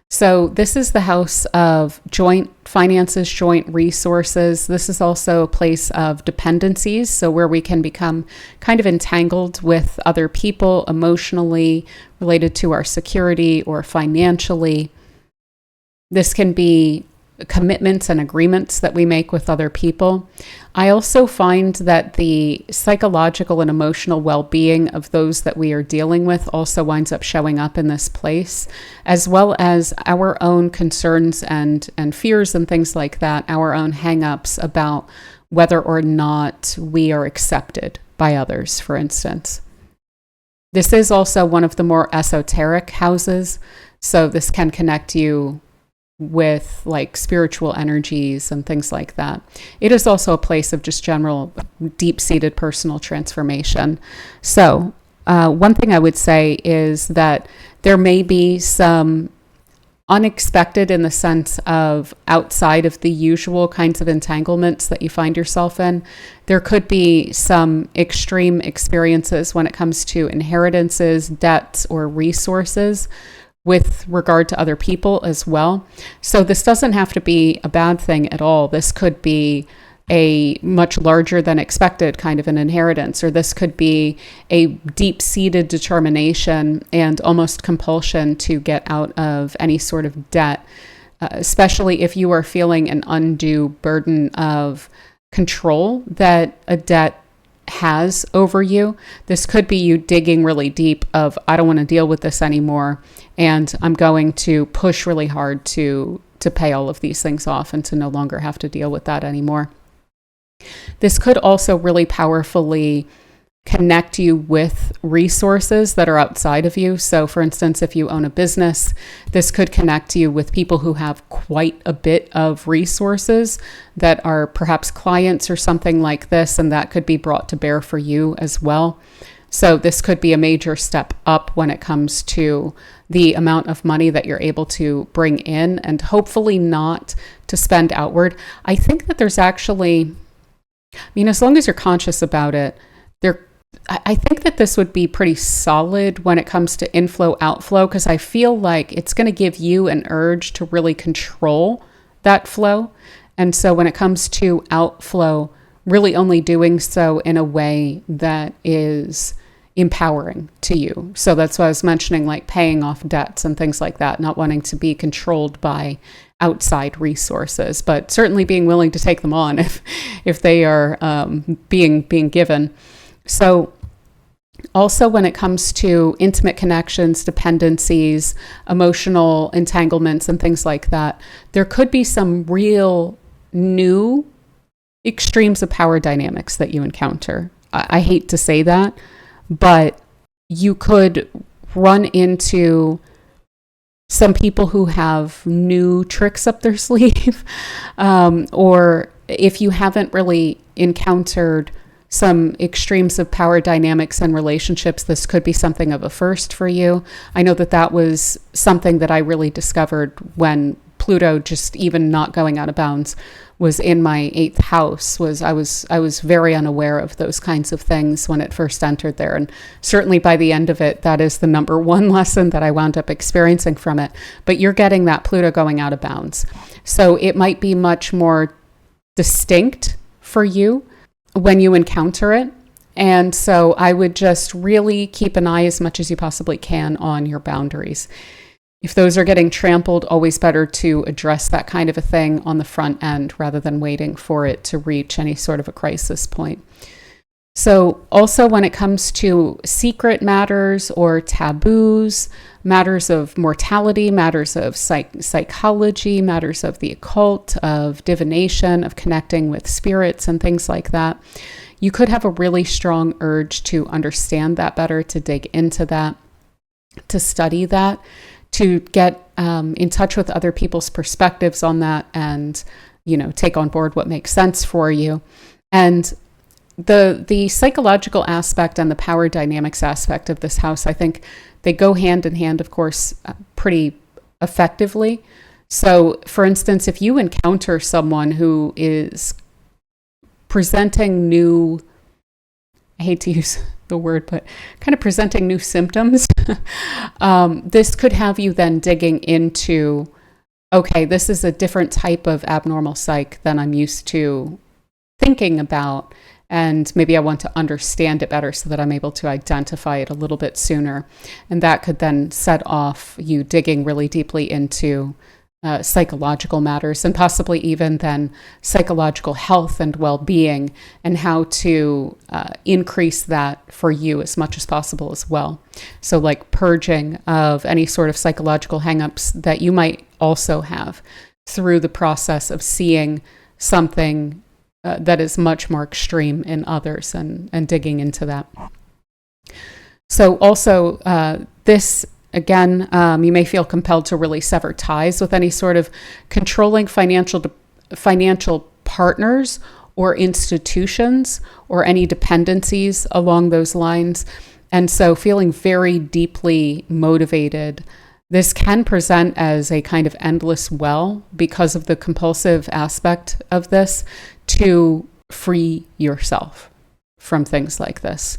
A: So this is the house of joint finances, joint resources. This is also a place of dependencies, so where we can become kind of entangled with other people emotionally, related to our security or financially. This can be commitments and agreements that we make with other people. I also find that the psychological and emotional well-being of those that we are dealing with also winds up showing up in this place, as well as our own concerns and fears and things like that, our own hang-ups about whether or not we are accepted by others, for instance. This is also one of the more esoteric houses, so this can connect you with like spiritual energies and things like that. It is also a place of just general deep-seated personal transformation. So one thing I would say is that there may be some unexpected, in the sense of outside of the usual kinds of entanglements that you find yourself in. There could be some extreme experiences when it comes to inheritances, debts, or resources with regard to other people as well. So this doesn't have to be a bad thing at all. This could be a much larger than expected kind of an inheritance, or this could be a deep-seated determination and almost compulsion to get out of any sort of debt, especially if you are feeling an undue burden of control that a debt has over you. This could be you digging really deep of, I don't want to deal with this anymore, and I'm going to push really hard to pay all of these things off and to no longer have to deal with that anymore. This could also really powerfully connect you with resources that are outside of you. So for instance, if you own a business, this could connect you with people who have quite a bit of resources that are perhaps clients or something like this, and that could be brought to bear for you as well. So this could be a major step up when it comes to the amount of money that you're able to bring in, and hopefully not to spend outward. I think that there's actually, as long as you're conscious about it, I think that this would be pretty solid when it comes to inflow, outflow, because I feel like it's going to give you an urge to really control that flow. And so when it comes to outflow, really only doing so in a way that is empowering to you. So that's why I was mentioning like paying off debts and things like that, not wanting to be controlled by outside resources, but certainly being willing to take them on if they are being given. So also when it comes to intimate connections, dependencies, emotional entanglements, and things like that, there could be some real new extremes of power dynamics that you encounter. I hate to say that, but you could run into some people who have new tricks up their sleeve, or if you haven't really encountered some extremes of power dynamics and relationships, this could be something of a first for you. I know that was something that I really discovered when Pluto, just even not going out of bounds, was in my 8th house. I was very unaware of those kinds of things when it first entered there. And certainly by the end of it, that is the number one lesson that I wound up experiencing from it. But you're getting that Pluto going out of bounds. So it might be much more distinct for you when you encounter it. And so I would just really keep an eye as much as you possibly can on your boundaries. If those are getting trampled, always better to address that kind of a thing on the front end rather than waiting for it to reach any sort of a crisis point. So also when it comes to secret matters or taboos, matters of mortality, matters of psychology, matters of the occult, of divination, of connecting with spirits and things like that, you could have a really strong urge to understand that better, to dig into that, to study that, to get in touch with other people's perspectives on that and, take on board what makes sense for you. And the psychological aspect and the power dynamics aspect of this house, I think they go hand in hand, of course, pretty effectively. So, for instance, if you encounter someone who is presenting new, I hate to use the word, but kind of presenting new symptoms, this could have you then digging into, okay, this is a different type of abnormal psych than I'm used to thinking about. And maybe I want to understand it better so that I'm able to identify it a little bit sooner. And that could then set off you digging really deeply into psychological matters and possibly even then psychological health and well-being and how to increase that for you as much as possible as well. So like purging of any sort of psychological hangups that you might also have through the process of seeing something that is much more extreme in others and digging into that. So also this, again, you may feel compelled to really sever ties with any sort of controlling financial partners or institutions or any dependencies along those lines. And so feeling very deeply motivated. This can present as a kind of endless well because of the compulsive aspect of this to free yourself from things like this.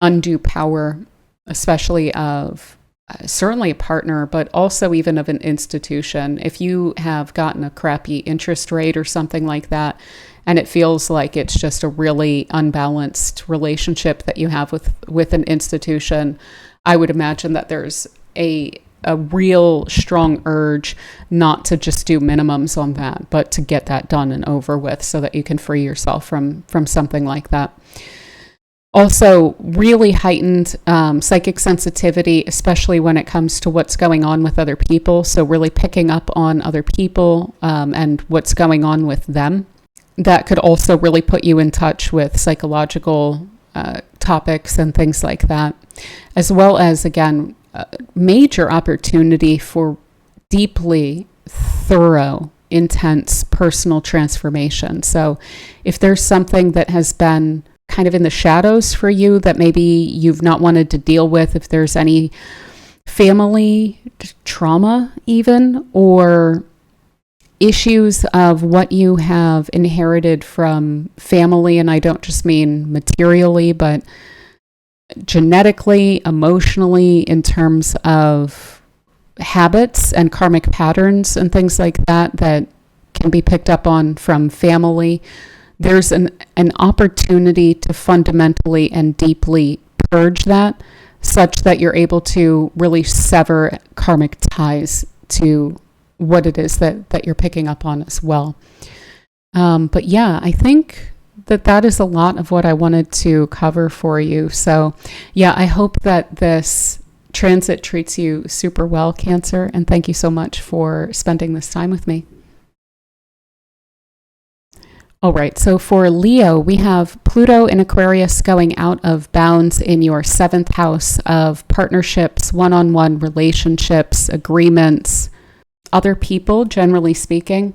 A: Undue power, especially of certainly a partner, but also even of an institution. If you have gotten a crappy interest rate or something like that, and it feels like it's just a really unbalanced relationship that you have with an institution, I would imagine that there's a real strong urge not to just do minimums on that, but to get that done and over with so that you can free yourself from something like that. Also, really heightened psychic sensitivity, especially when it comes to what's going on with other people. So really picking up on other people and what's going on with them. That could also really put you in touch with psychological topics and things like that, as well as, again, major opportunity for deeply thorough, intense personal transformation. So if there's something that has been kind of in the shadows for you that maybe you've not wanted to deal with, if there's any family trauma even, or issues of what you have inherited from family, and I don't just mean materially, but genetically, emotionally, in terms of habits and karmic patterns and things like that that can be picked up on from family, there's an opportunity to fundamentally and deeply purge that such that you're able to really sever karmic ties to what it is that you're picking up on as well. But yeah, I think that is a lot of what I wanted to cover for you. So yeah, I hope that this transit treats you super well, Cancer, and thank you so much for spending this time with me. All right, so for Leo, we have Pluto in Aquarius going out of bounds in your 7th house of partnerships, one-on-one relationships, agreements, other people, generally speaking.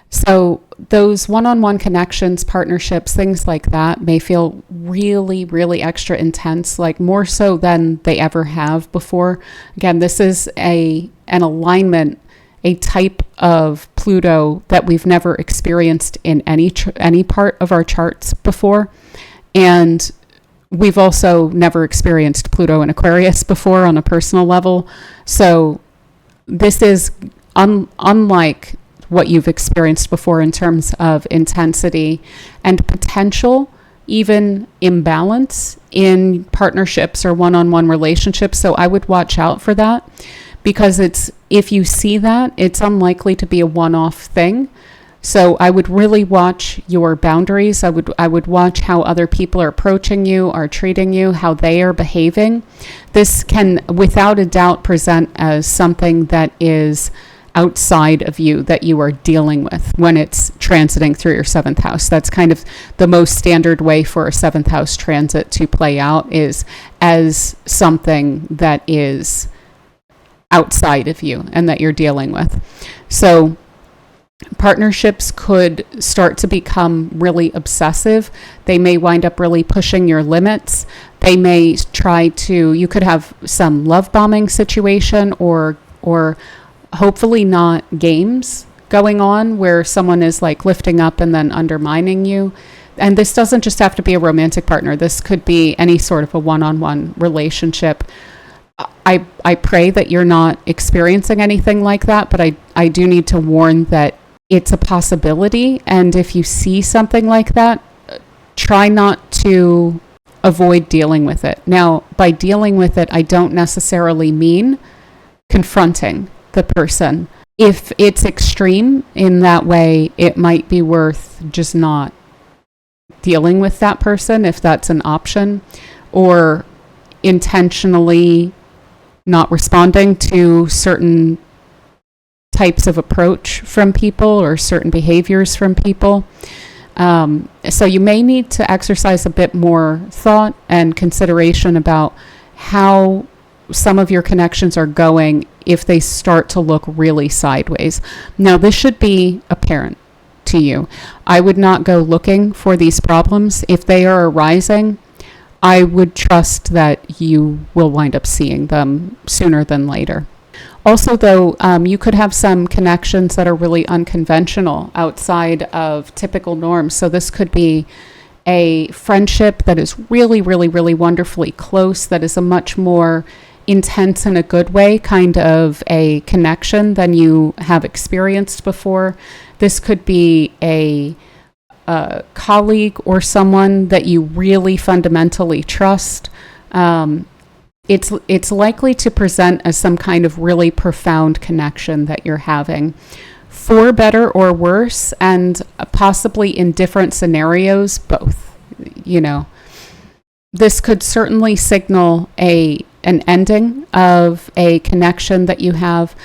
A: So those one-on-one connections, partnerships, things like that may feel really, really extra intense, like more so than they ever have before. Again, this is an alignment, a type of Pluto that we've never experienced in any part of our charts before. And we've also never experienced Pluto in Aquarius before on a personal level. So this is unlike what you've experienced before in terms of intensity and potential, even imbalance in partnerships or one-on-one relationships. So I would watch out for that, because if you see that, it's unlikely to be a one-off thing. So I would really watch your boundaries. I would watch how other people are approaching you, are treating you, how they are behaving. This can, without a doubt, present as something that is outside of you that you are dealing with when it's transiting through your seventh house. That's kind of the most standard way for a seventh house transit to play out, is as something that is outside of you and that you're dealing with. So partnerships could start to become really obsessive. They may wind up really pushing your limits. They may try to, you could have some love bombing situation, or hopefully not games going on where someone is like lifting up and then undermining you. And this doesn't just have to be a romantic partner. This could be any sort of a one-on-one relationship. I pray that you're not experiencing anything like that, but I do need to warn that it's a possibility. And if you see something like that, try not to avoid dealing with it. Now, by dealing with it, I don't necessarily mean confronting the person. If it's extreme in that way, it might be worth just not dealing with that person if that's an option, or intentionally not responding to certain types of approach from people or certain behaviors from people. So you may need to exercise a bit more thought and consideration about how some of your connections are going if they start to look really sideways. Now, this should be apparent to you. I would not go looking for these problems. If they are arising, I would trust that you will wind up seeing them sooner than later. Also, though, you could have some connections that are really unconventional outside of typical norms. So this could be a friendship that is really, really, really wonderfully close, that is a much more intense in a good way kind of a connection than you have experienced before. This could be a colleague or someone that you really fundamentally trust. It's likely to present as some kind of really profound connection that you're having, for better or worse, and possibly in different scenarios, both. You know, this could certainly signal an ending of a connection that you have.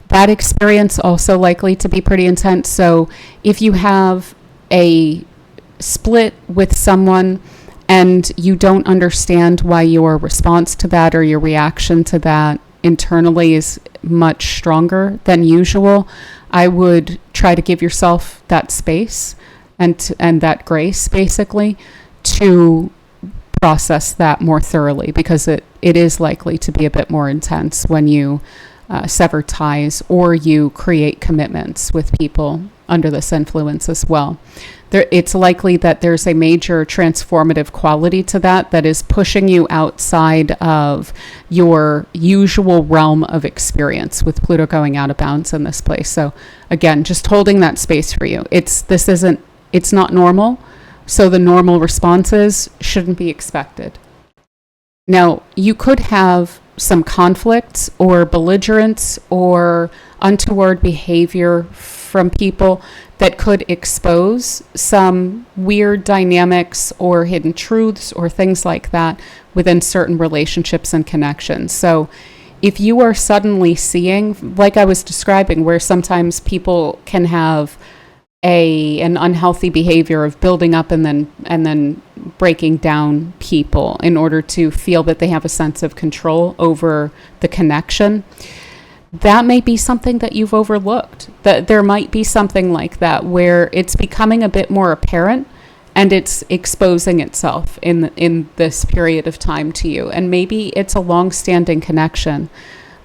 A: That experience also likely to be pretty intense. So if you have a split with someone and you don't understand why your response to that or your reaction to that internally is much stronger than usual, I would try to give yourself that space and that grace, basically, to process that more thoroughly, because it is likely to be a bit more intense when you sever ties or you create commitments with people under this influence as well. It's likely that there's a major transformative quality to that is pushing you outside of your usual realm of experience, with Pluto going out of bounds in this place. So again, just holding that space for you. It's not normal. So the normal responses shouldn't be expected. Now, you could have some conflicts or belligerence or untoward behavior from people that could expose some weird dynamics or hidden truths or things like that within certain relationships and connections. So if you are suddenly seeing, like I was describing, where sometimes people can have an unhealthy behavior of building up and then breaking down people in order to feel that they have a sense of control over the connection, that may be something that you've overlooked. That there might be something like that where it's becoming a bit more apparent and it's exposing itself in this period of time to you. And maybe it's a long-standing connection,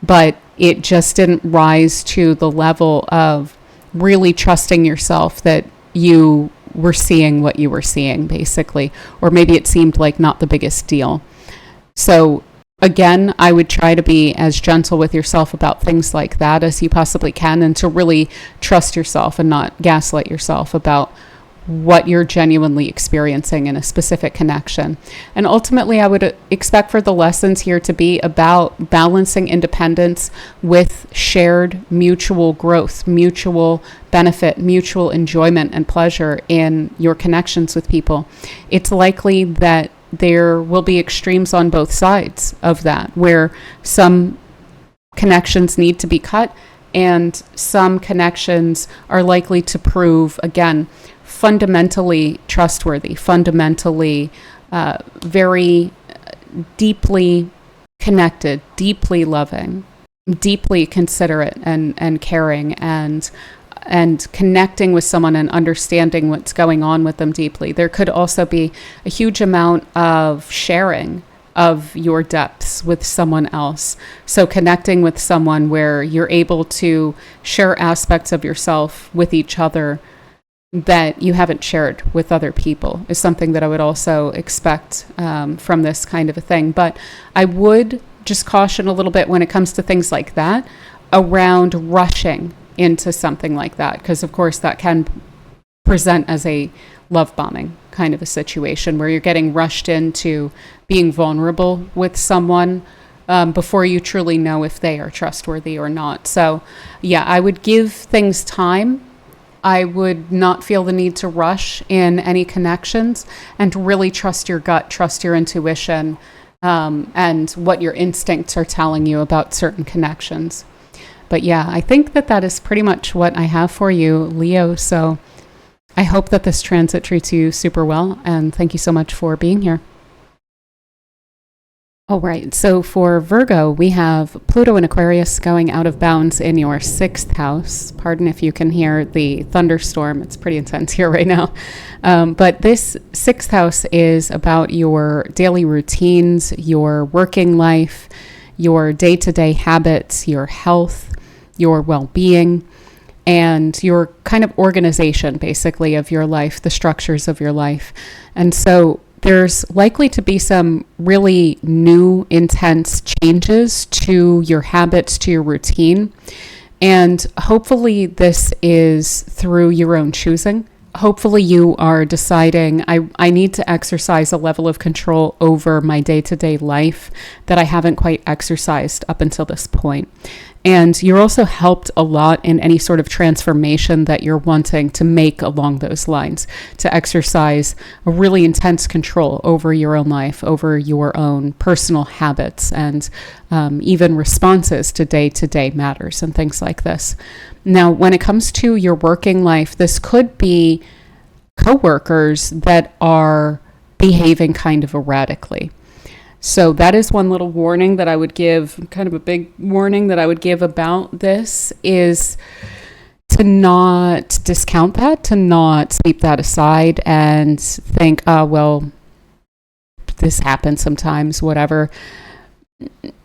A: but it just didn't rise to the level of really trusting yourself that you were seeing what you were seeing, basically. Or maybe it seemed like not the biggest deal. So again, I would try to be as gentle with yourself about things like that as you possibly can, and to really trust yourself and not gaslight yourself about what you're genuinely experiencing in a specific connection. And ultimately, I would expect for the lessons here to be about balancing independence with shared mutual growth, mutual benefit, mutual enjoyment and pleasure in your connections with people. It's likely that there will be extremes on both sides of that, where some connections need to be cut and some connections are likely to prove, again, fundamentally trustworthy, fundamentally very deeply connected, deeply loving, deeply considerate and caring, and connecting with someone and understanding what's going on with them deeply. There could also be a huge amount of sharing of your depths with someone else. So connecting with someone where you're able to share aspects of yourself with each other that you haven't shared with other people is something that I would also expect from this kind of a thing. But I would just caution a little bit when it comes to things like that around rushing into something like that, because of course that can present as a love bombing kind of a situation where you're getting rushed into being vulnerable with someone before you truly know if they are trustworthy or not. So yeah, I would give things time. I would not feel the need to rush in any connections, and really trust your gut, trust your intuition, and what your instincts are telling you about certain connections. But yeah, I think that is pretty much what I have for you, Leo. So I hope that this transit treats you super well, and thank you so much for being here. All right, so for Virgo, we have Pluto and Aquarius going out of bounds in your 6th house. Pardon if you can hear the thunderstorm. It's pretty intense here right now. But this 6th house is about your daily routines, your working life, your day-to-day habits, your health, your well-being, and your kind of organization, basically, of your life, the structures of your life. And so there's likely to be some really new, intense changes to your habits, to your routine. And hopefully this is through your own choosing. Hopefully you are deciding, I need to exercise a level of control over my day-to-day life that I haven't quite exercised up until this point. And you're also helped a lot in any sort of transformation that you're wanting to make along those lines, to exercise a really intense control over your own life, over your own personal habits, and even responses to day-to-day matters and things like this. Now, when it comes to your working life, this could be coworkers that are behaving kind of erratically. So that is one little warning that I would give, kind of a big warning that I would give about this, is to not discount that, to not sweep that aside and think, well, this happens sometimes, whatever.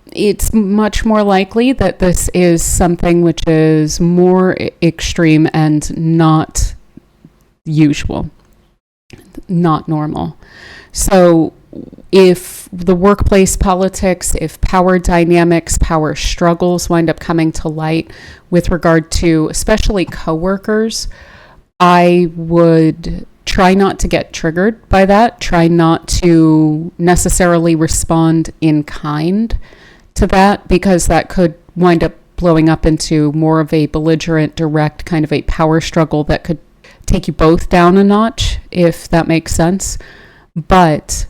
A: It's much more likely that this is something which is more extreme and not usual, not normal. So if the workplace politics, if power dynamics, power struggles wind up coming to light with regard to especially coworkers, I would try not to get triggered by that. Try not to necessarily respond in kind to that, because that could wind up blowing up into more of a belligerent, direct kind of a power struggle that could take you both down a notch, if that makes sense. But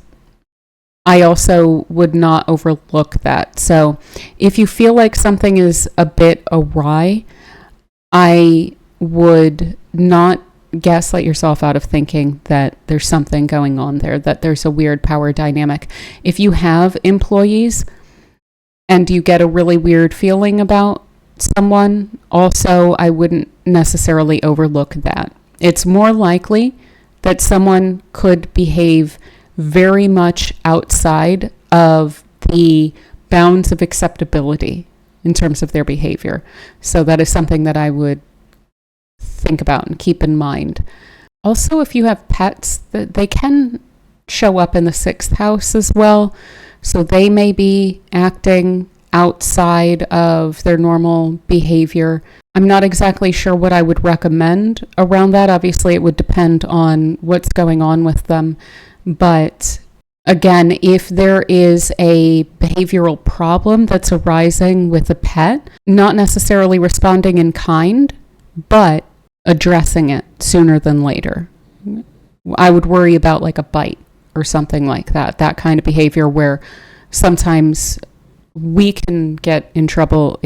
A: I also would not overlook that. So if you feel like something is a bit awry, I would not gaslight yourself out of thinking that there's something going on there, that there's a weird power dynamic. If you have employees and you get a really weird feeling about someone, also, I wouldn't necessarily overlook that. It's more likely that someone could behave very much outside of the bounds of acceptability in terms of their behavior. So that is something that I would think about and keep in mind. Also, if you have pets, they can show up in the 6th house as well. So they may be acting outside of their normal behavior. I'm not exactly sure what I would recommend around that. Obviously, it would depend on what's going on with them. But again, if there is a behavioral problem that's arising with a pet, not necessarily responding in kind, but addressing it sooner than later. I would worry about like a bite or something like that kind of behavior where sometimes we can get in trouble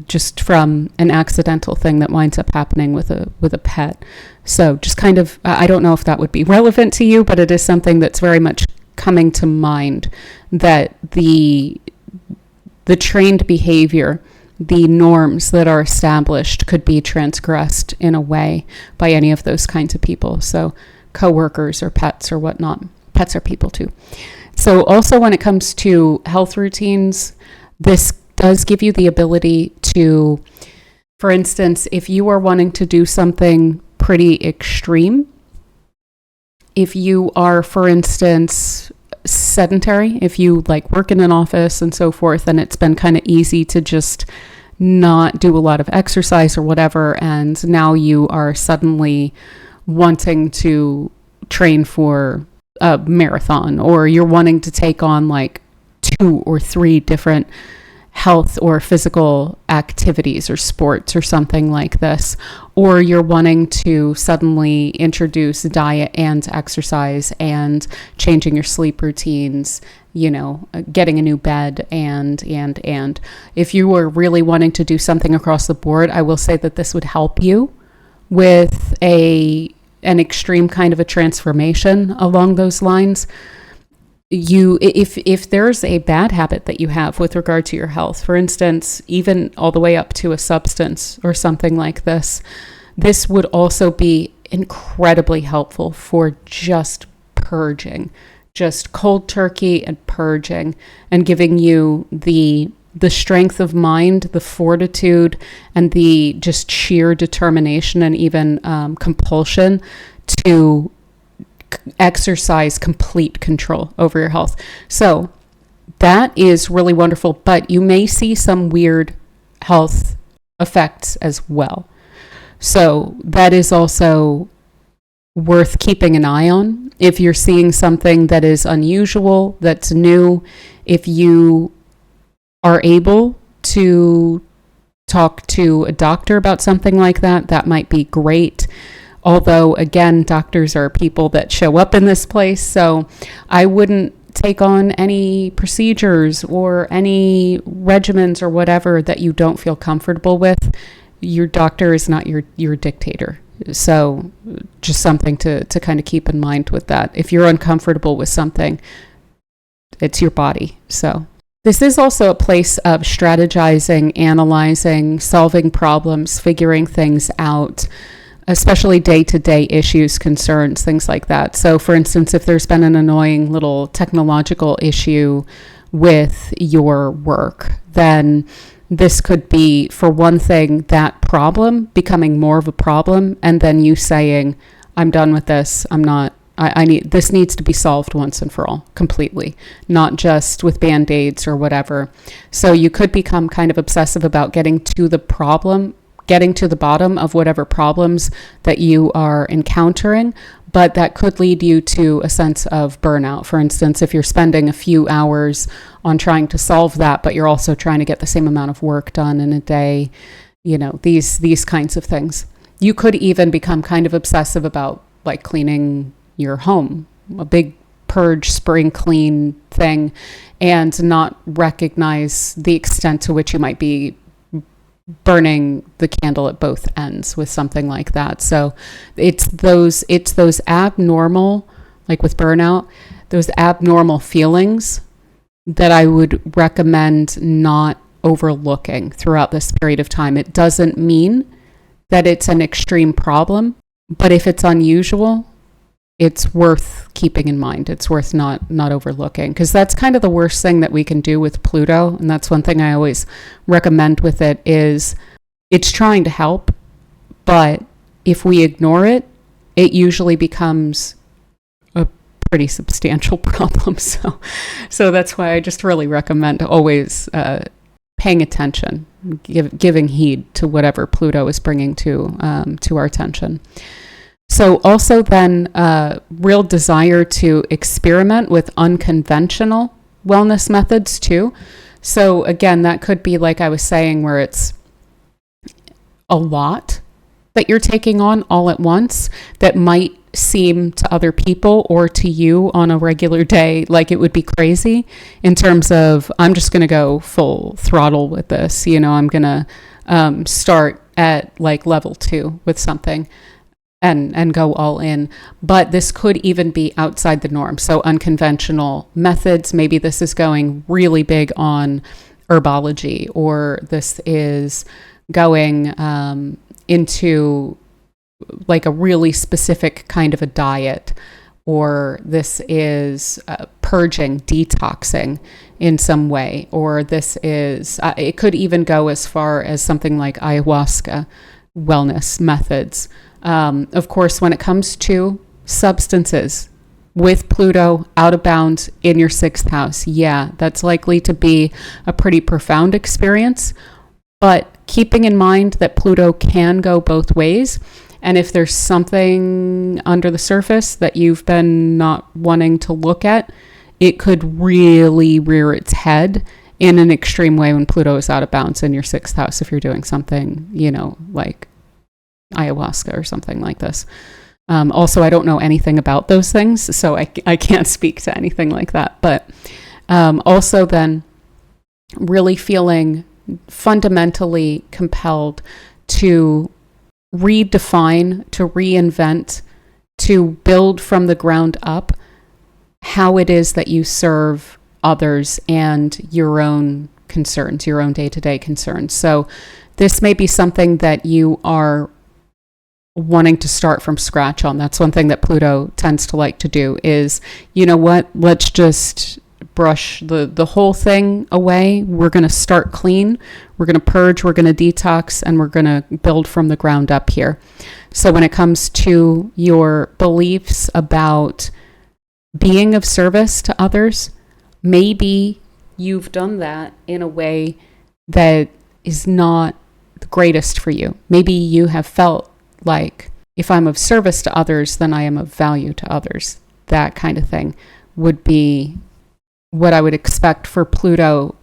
A: just from an accidental thing that winds up happening with a pet. So just kind of, I don't know if that would be relevant to you, but it is something that's very much coming to mind, that the trained behavior, the norms that are established could be transgressed in a way by any of those kinds of people. So coworkers or pets or whatnot. Pets are people too. So also when it comes to health routines, this does give you the ability to, for instance, if you are wanting to do something pretty extreme, if you are, for instance, sedentary, if you like work in an office and so forth, and it's been kind of easy to just not do a lot of exercise or whatever, and now you are suddenly wanting to train for a marathon, or you're wanting to take on like 2 or 3 different health or physical activities or sports or something like this, or you're wanting to suddenly introduce diet and exercise and changing your sleep routines, getting a new bed and if you were really wanting to do something across the board, I will say that this would help you with an extreme kind of a transformation along those lines. If there's a bad habit that you have with regard to your health, for instance, even all the way up to a substance or something like this would also be incredibly helpful for just purging, just cold turkey and purging, and giving you the strength of mind, the fortitude, and the just sheer determination and even compulsion to exercise complete control over your health. So that is really wonderful, but you may see some weird health effects as well. So that is also worth keeping an eye on. If you're seeing something that is unusual, that's new, if you are able to talk to a doctor about something like that, that might be great. Although, again, doctors are people that show up in this place, so I wouldn't take on any procedures or any regimens or whatever that you don't feel comfortable with. Your doctor is not your dictator. So just something to kind of keep in mind with that. If you're uncomfortable with something, it's your body. So this is also a place of strategizing, analyzing, solving problems, figuring things out, especially day-to-day issues, concerns, things like that. So for instance, if there's been an annoying little technological issue with your work, then this could be, for one thing, that problem becoming more of a problem, and then you saying, I'm done with this, this needs to be solved once and for all, completely, not just with Band-Aids or whatever. So you could become kind of obsessive about getting to the bottom of whatever problems that you are encountering, but that could lead you to a sense of burnout. For instance, if you're spending a few hours on trying to solve that, but you're also trying to get the same amount of work done in a day, these kinds of things. You could even become kind of obsessive about like cleaning your home, a big purge, spring clean thing, and not recognize the extent to which you might be burning the candle at both ends with something like that. So it's those abnormal, like with burnout, those abnormal feelings that I would recommend not overlooking throughout this period of time. It doesn't mean that it's an extreme problem, but if it's unusual, it's worth keeping in mind. It's worth not overlooking, because that's kind of the worst thing that we can do with Pluto. And that's one thing I always recommend with it is it's trying to help, but if we ignore it, it usually becomes a pretty substantial problem. So that's why I just really recommend always paying attention, giving heed to whatever Pluto is bringing to our attention. So also then real desire to experiment with unconventional wellness methods too. So again, that could be like I was saying, where it's a lot that you're taking on all at once that might seem to other people or to you on a regular day like it would be crazy, in terms of, I'm just going to go full throttle with this. I'm going to start at like level 2 with something and go all in. But this could even be outside the norm. So unconventional methods, maybe this is going really big on herbology, or this is going into like a really specific kind of a diet, or this is purging, detoxing in some way, or this is, it could even go as far as something like ayahuasca wellness methods. Of course, when it comes to substances, with Pluto out of bounds in your 6th house, yeah, that's likely to be a pretty profound experience. But keeping in mind that Pluto can go both ways, and if there's something under the surface that you've been not wanting to look at, it could really rear its head in an extreme way when Pluto is out of bounds in your 6th house, if you're doing something, like ayahuasca or something like this. Also, I don't know anything about those things, so I can't speak to anything like that. But also then really feeling fundamentally compelled to redefine, to reinvent, to build from the ground up how it is that you serve others and your own concerns, your own day-to-day concerns. So this may be something that you are wanting to start from scratch on. That's one thing that Pluto tends to like to do is, let's just brush the whole thing away. We're going to start clean. We're going to purge. We're going to detox, and we're going to build from the ground up here. So when it comes to your beliefs about being of service to others, maybe you've done that in a way that is not the greatest for you. Maybe you have felt like, if I'm of service to others, then I am of value to others. That kind of thing would be what I would expect for Pluto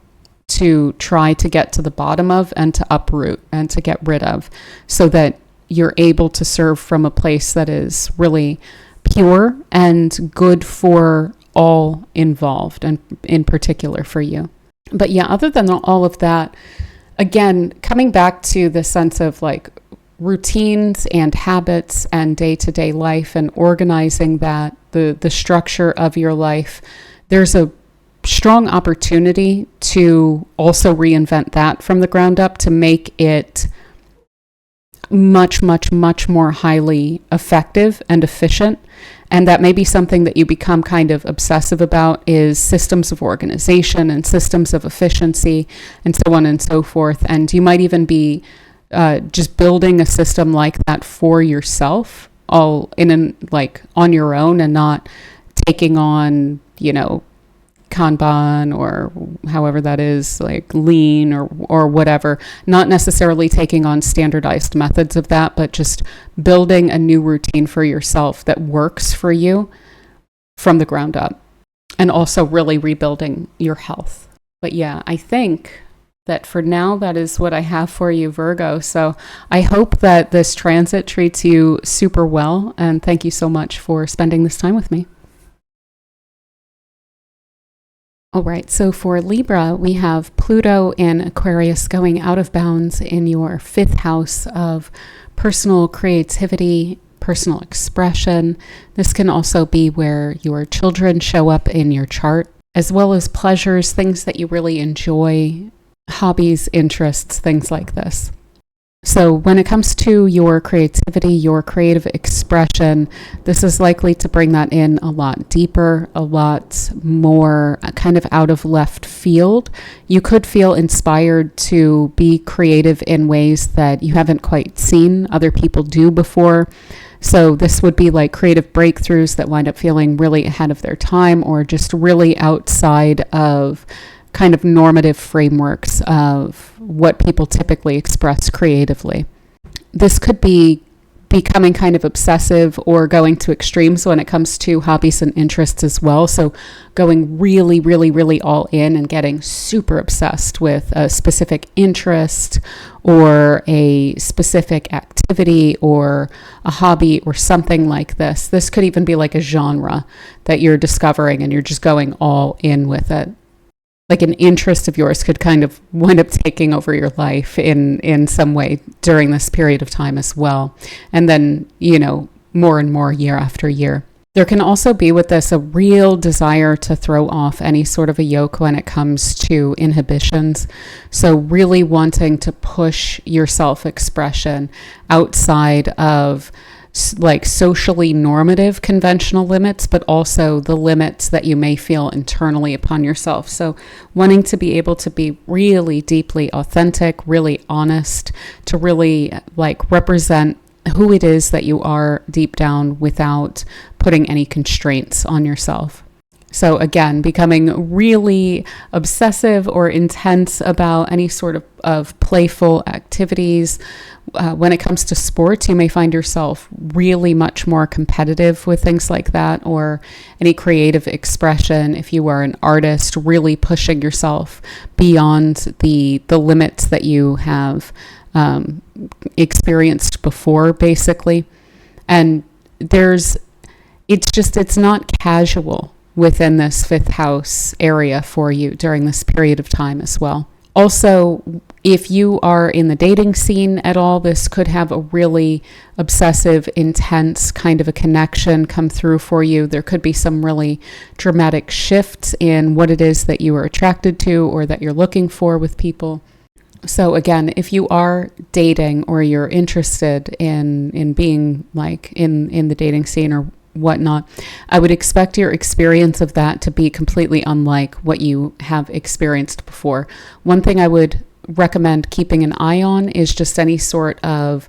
A: to try to get to the bottom of, and to uproot and to get rid of, so that you're able to serve from a place that is really pure and good for all involved, and in particular for you. But yeah, other than all of that, again, coming back to the sense of like routines and habits and day-to-day life, and organizing that, the structure of your life, there's a strong opportunity to also reinvent that from the ground up, to make it much, much, much more highly effective and efficient. And that may be something that you become kind of obsessive about, is systems of organization and systems of efficiency and so on and so forth. And you might even be just building a system like that for yourself, all like on your own, and not taking on, Kanban or however that is, like lean or whatever, not necessarily taking on standardized methods of that, but just building a new routine for yourself that works for you from the ground up, and also really rebuilding your health. But yeah, I think that for now, that is what I have for you, Virgo. So I hope that this transit treats you super well, and thank you so much for spending this time with me. All right, so for Libra, we have Pluto in Aquarius going out of bounds in your 5th house of personal creativity, personal expression. This can also be where your children show up in your chart, as well as pleasures, things that you really enjoy, hobbies, interests, things like this. So when it comes to your creativity, your creative expression, this is likely to bring that in a lot deeper, a lot more kind of out of left field. You could feel inspired to be creative in ways that you haven't quite seen other people do before. So this would be like creative breakthroughs that wind up feeling really ahead of their time, or just really outside of kind of normative frameworks of what people typically express creatively. This could be becoming kind of obsessive or going to extremes when it comes to hobbies and interests as well. So going really, really, really all in and getting super obsessed with a specific interest or a specific activity or a hobby or something like this. This could even be like a genre that you're discovering and you're just going all in with it. Like an interest of yours could kind of wind up taking over your life in some way during this period of time as well. And then, more and more year after year. There can also be with this a real desire to throw off any sort of a yoke when it comes to inhibitions. So really wanting to push your self-expression outside of like socially normative conventional limits, but also the limits that you may feel internally upon yourself. So wanting to be able to be really deeply authentic, really honest, to really like represent who it is that you are deep down without putting any constraints on yourself. So again, becoming really obsessive or intense about any sort of playful activities. When it comes to sports, you may find yourself really much more competitive with things like that, or any creative expression. If you are an artist, really pushing yourself beyond the limits that you have experienced before, basically. And it's not casual within this fifth house area for you during this period of time as well. Also, if you are in the dating scene at all, this could have a really obsessive, intense kind of a connection come through for you. There could be some really dramatic shifts in what it is that you are attracted to or that you're looking for with people. So again, if you are dating or you're interested in being like in the dating scene or whatnot, I would expect your experience of that to be completely unlike what you have experienced before. One thing I would recommend keeping an eye on is just any sort of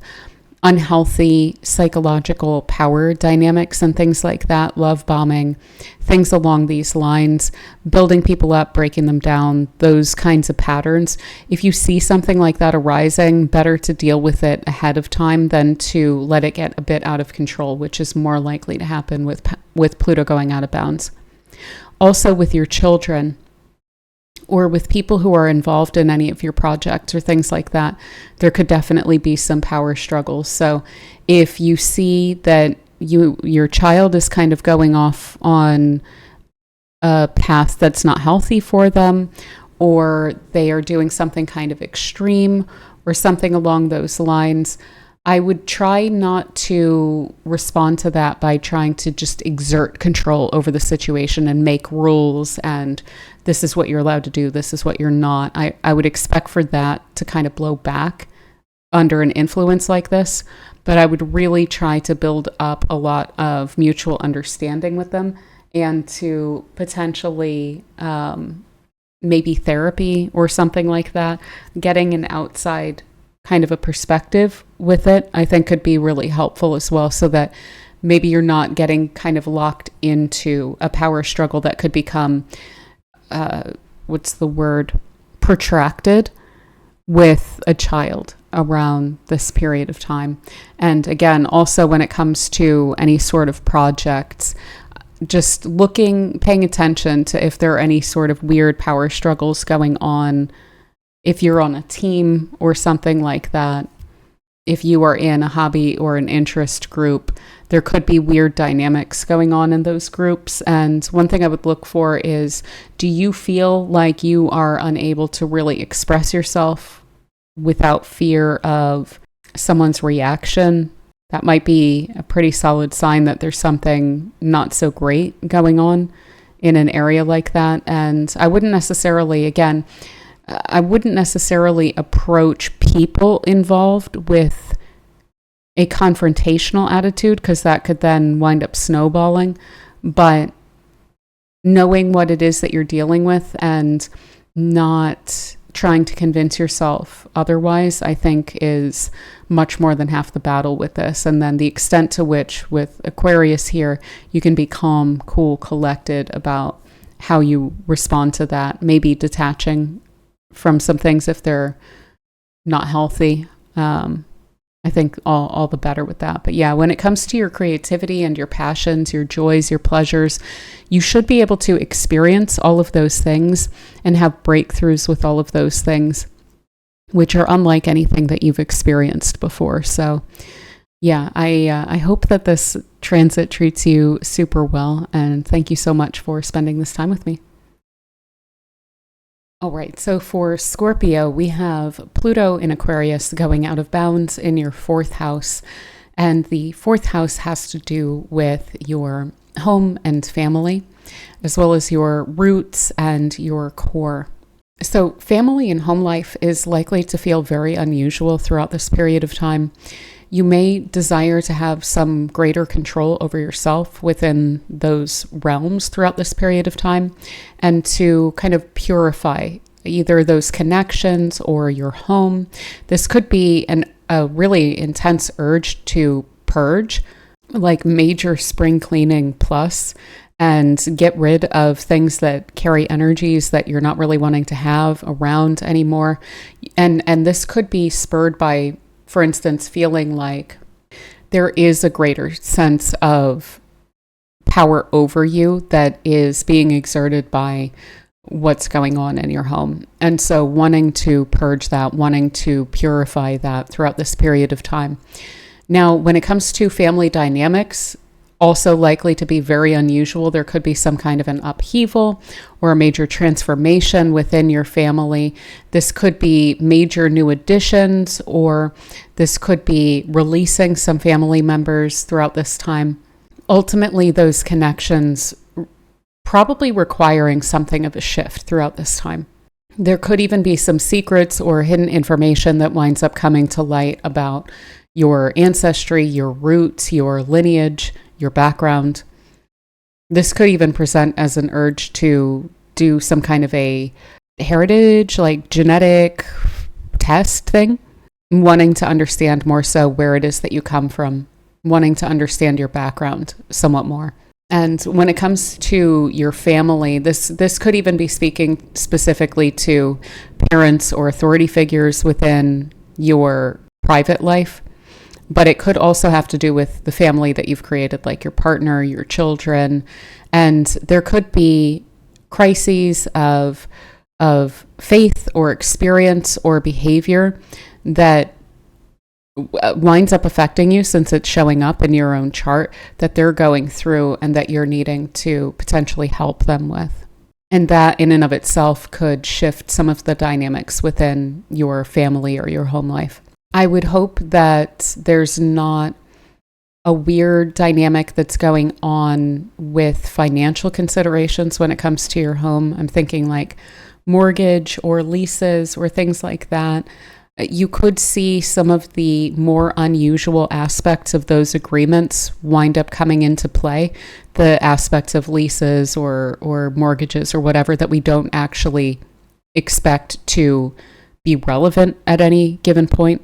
A: unhealthy psychological power dynamics and things like that, love bombing, things along these lines, building people up, breaking them down, those kinds of patterns. If you see something like that arising, better to deal with it ahead of time than to let it get a bit out of control, which is more likely to happen with Pluto going out of bounds. Also with your children, or with people who are involved in any of your projects or things like that, there could definitely be some power struggles. So if you see that your child is kind of going off on a path that's not healthy for them, or they are doing something kind of extreme or something along those lines, I would try not to respond to that by trying to just exert control over the situation and make rules and this is what you're allowed to do, this is what you're not. I would expect for that to kind of blow back under an influence like this, but I would really try to build up a lot of mutual understanding with them and to potentially maybe therapy or something like that, getting an outside kind of a perspective with it, I think could be really helpful as well, so that maybe you're not getting kind of locked into a power struggle that could become, protracted with a child around this period of time. And again, also when it comes to any sort of projects, just paying attention to if there are any sort of weird power struggles going on. If you're on a team or something like that, if you are in a hobby or an interest group, there could be weird dynamics going on in those groups. And one thing I would look for is, do you feel like you are unable to really express yourself without fear of someone's reaction? That might be a pretty solid sign that there's something not so great going on in an area like that. And I wouldn't necessarily approach people involved with a confrontational attitude, because that could then wind up snowballing. But knowing what it is that you're dealing with and not trying to convince yourself otherwise, I think is much more than half the battle with this. And then the extent to which with Aquarius here, you can be calm, cool, collected about how you respond to that. Maybe detaching from some things if they're not healthy. I think all the better with that. But yeah, when it comes to your creativity and your passions, your joys, your pleasures, you should be able to experience all of those things and have breakthroughs with all of those things, which are unlike anything that you've experienced before. So yeah, I hope that this transit treats you super well. And thank you so much for spending this time with me. All right, so for Scorpio, we have Pluto in Aquarius going out of bounds in your fourth house. And the fourth house has to do with your home and family, as well as your roots and your core. So family and home life is likely to feel very unusual throughout this period of time. You may desire to have some greater control over yourself within those realms throughout this period of time, and to kind of purify either those connections or your home. This could be a really intense urge to purge, like major spring cleaning plus, and get rid of things that carry energies that you're not really wanting to have around anymore. And this could be spurred by, for instance, feeling like there is a greater sense of power over you that is being exerted by what's going on in your home. And so wanting to purge that, wanting to purify that throughout this period of time. Now, when it comes to family dynamics, also likely to be very unusual. There could be some kind of an upheaval or a major transformation within your family. This could be major new additions, or this could be releasing some family members throughout this time. Ultimately, those connections probably requiring something of a shift throughout this time. There could even be some secrets or hidden information that winds up coming to light about your ancestry, your roots, your lineage, your background. This could even present as an urge to do some kind of a heritage, like genetic test thing, wanting to understand more so where it is that you come from, wanting to understand your background somewhat more. And when it comes to your family, this could even be speaking specifically to parents or authority figures within your private life. But it could also have to do with the family that you've created, like your partner, your children. And there could be crises of faith or experience or behavior that winds up affecting you, since it's showing up in your own chart, that they're going through and that you're needing to potentially help them with. And that in and of itself could shift some of the dynamics within your family or your home life. I would hope that there's not a weird dynamic that's going on with financial considerations when it comes to your home. I'm thinking like mortgage or leases or things like that. You could see some of the more unusual aspects of those agreements wind up coming into play, the aspects of leases or mortgages or whatever that we don't actually expect to be relevant at any given point.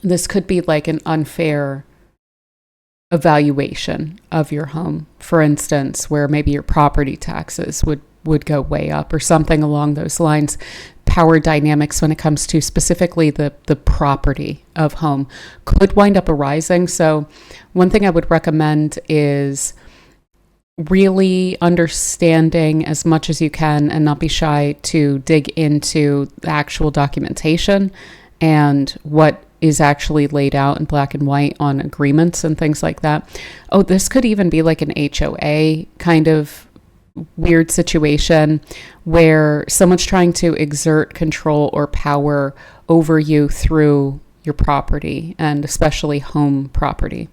A: This could be like an unfair evaluation of your home, for instance, where maybe your property taxes would go way up or something along those lines. Power dynamics when it comes to specifically the property of home could wind up arising. So one thing I would recommend is really understanding as much as you can and not be shy to dig into the actual documentation and what is actually laid out in black and white on agreements and things like that. Oh, this could even be like an HOA kind of weird situation where someone's trying to exert control or power over you through your property, and especially home property.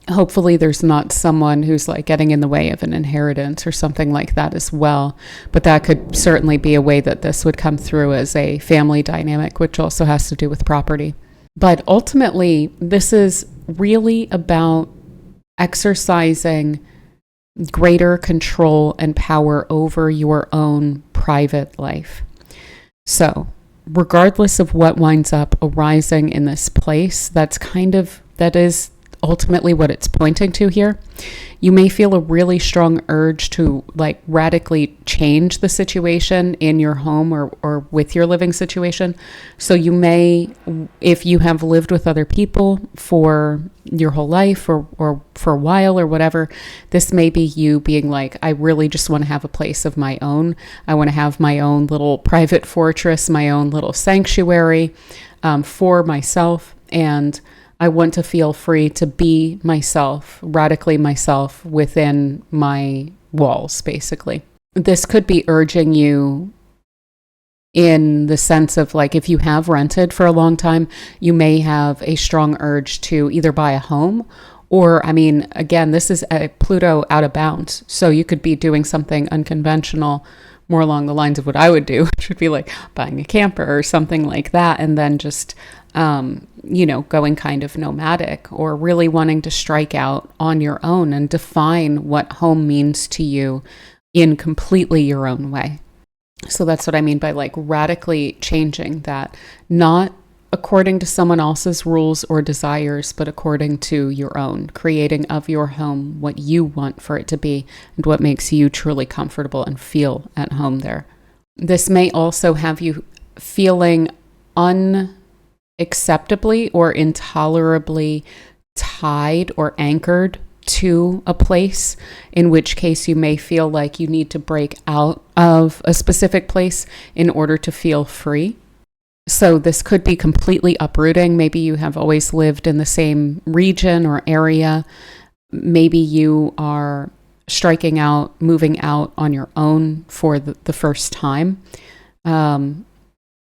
A: Hopefully there's not someone who's like getting in the way of an inheritance or something like that as well. But that could certainly be a way that this would come through as a family dynamic, which also has to do with property. But ultimately, this is really about exercising greater control and power over your own private life. So regardless of what winds up arising in this place, that is ultimately what it's pointing to here. You may feel a really strong urge to like radically change the situation in your home or with your living situation. So you may, if you have lived with other people for your whole life or for a while or whatever, this may be you being like, I really just want to have a place of my own. I want to have my own little private fortress, my own little sanctuary for myself. And I want to feel free to be myself, radically myself within my walls, basically. This could be urging you in the sense of like, if you have rented for a long time, you may have a strong urge to either buy a home or, I mean, again, this is a Pluto out of bounds. So you could be doing something unconventional, more along the lines of what I would do, which would be like buying a camper or something like that. And then just, going kind of nomadic or really wanting to strike out on your own and define what home means to you in completely your own way. So that's what I mean by like radically changing that, not according to someone else's rules or desires, but according to your own, creating of your home what you want for it to be and what makes you truly comfortable and feel at home there. This may also have you feeling unacceptably or intolerably tied or anchored to a place, in which case you may feel like you need to break out of a specific place in order to feel free. So this could be completely uprooting. Maybe you have always lived in the same region or area. Maybe you are striking out, moving out on your own for the first time.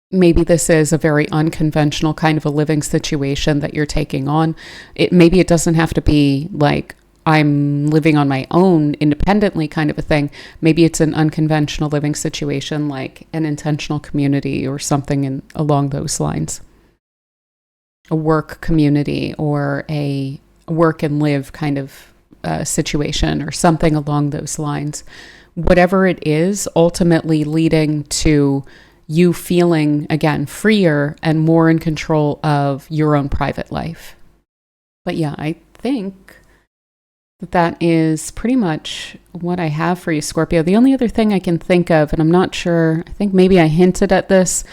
A: Maybe this is a very unconventional kind of a living situation that you're taking on. Maybe it doesn't have to be like I'm living on my own independently kind of a thing. Maybe it's an unconventional living situation like an intentional community or something along those lines. A work community or a work and live kind of situation or something along those lines. Whatever it is, ultimately leading to you feeling, again, freer and more in control of your own private life. But yeah, I think that is pretty much what I have for you, Scorpio. The only other thing I can think of, and I'm not sure, I think maybe I hinted at this,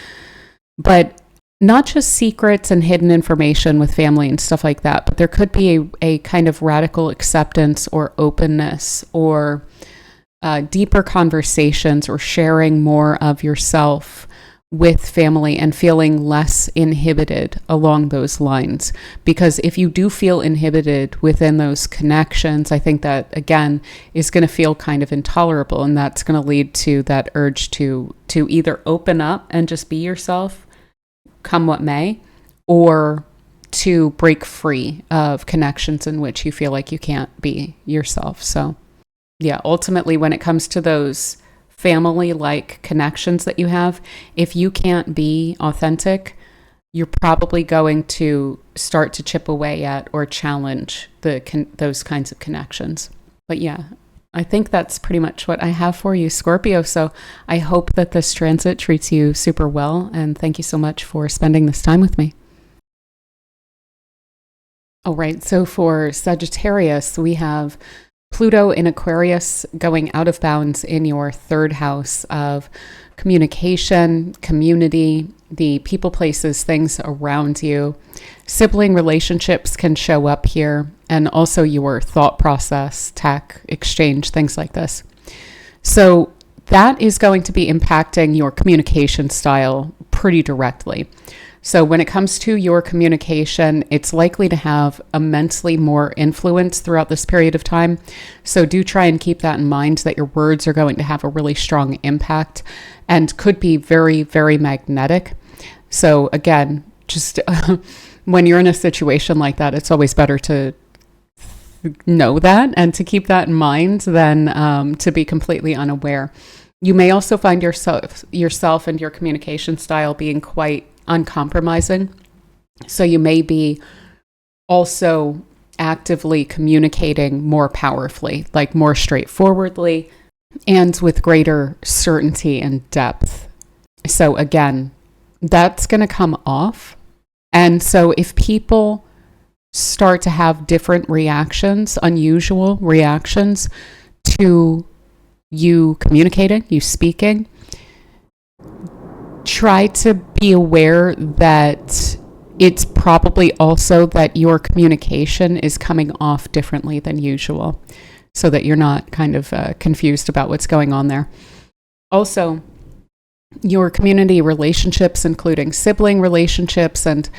A: but not just secrets and hidden information with family and stuff like that, but there could be a kind of radical acceptance or openness or deeper conversations or sharing more of yourself with family and feeling less inhibited along those lines. Because if you do feel inhibited within those connections, I think that, again, is going to feel kind of intolerable. And that's going to lead to that urge to either open up and just be yourself, come what may, or to break free of connections in which you feel like you can't be yourself. So yeah, ultimately, when it comes to those family-like connections that you have, if you can't be authentic, you're probably going to start to chip away at or challenge those kinds of connections. But yeah, I think that's pretty much what I have for you, Scorpio. So I hope that this transit treats you super well, and thank you so much for spending this time with me. All right, so for Sagittarius, we have Pluto in Aquarius going out of bounds in your third house of communication, community, the people, places, things around you. Sibling relationships can show up here, and also your thought process, tech, exchange, things like this. So that is going to be impacting your communication style pretty directly. So when it comes to your communication, it's likely to have immensely more influence throughout this period of time. So do try and keep that in mind, that your words are going to have a really strong impact and could be very, very magnetic. So again, just when you're in a situation like that, it's always better to know that and to keep that in mind than to be completely unaware. You may also find yourself and your communication style being quite uncompromising. So you may be also actively communicating more powerfully, like more straightforwardly and with greater certainty and depth. So again, that's going to come off. And so if people start to have different reactions, unusual reactions to you communicating, you speaking. Try to be aware that it's probably also that your communication is coming off differently than usual, so that you're not kind of confused about what's going on there. Also, your community relationships, including sibling relationships and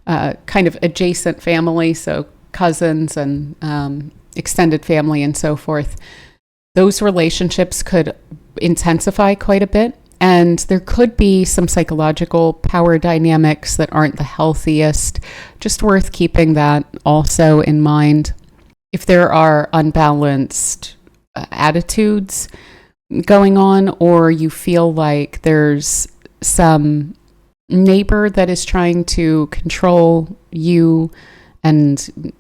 A: kind of adjacent family, so cousins and extended family and so forth, those relationships could intensify quite a bit. And there could be some psychological power dynamics that aren't the healthiest. Just worth keeping that also in mind. If there are unbalanced attitudes going on, or you feel like there's some neighbor that is trying to control you and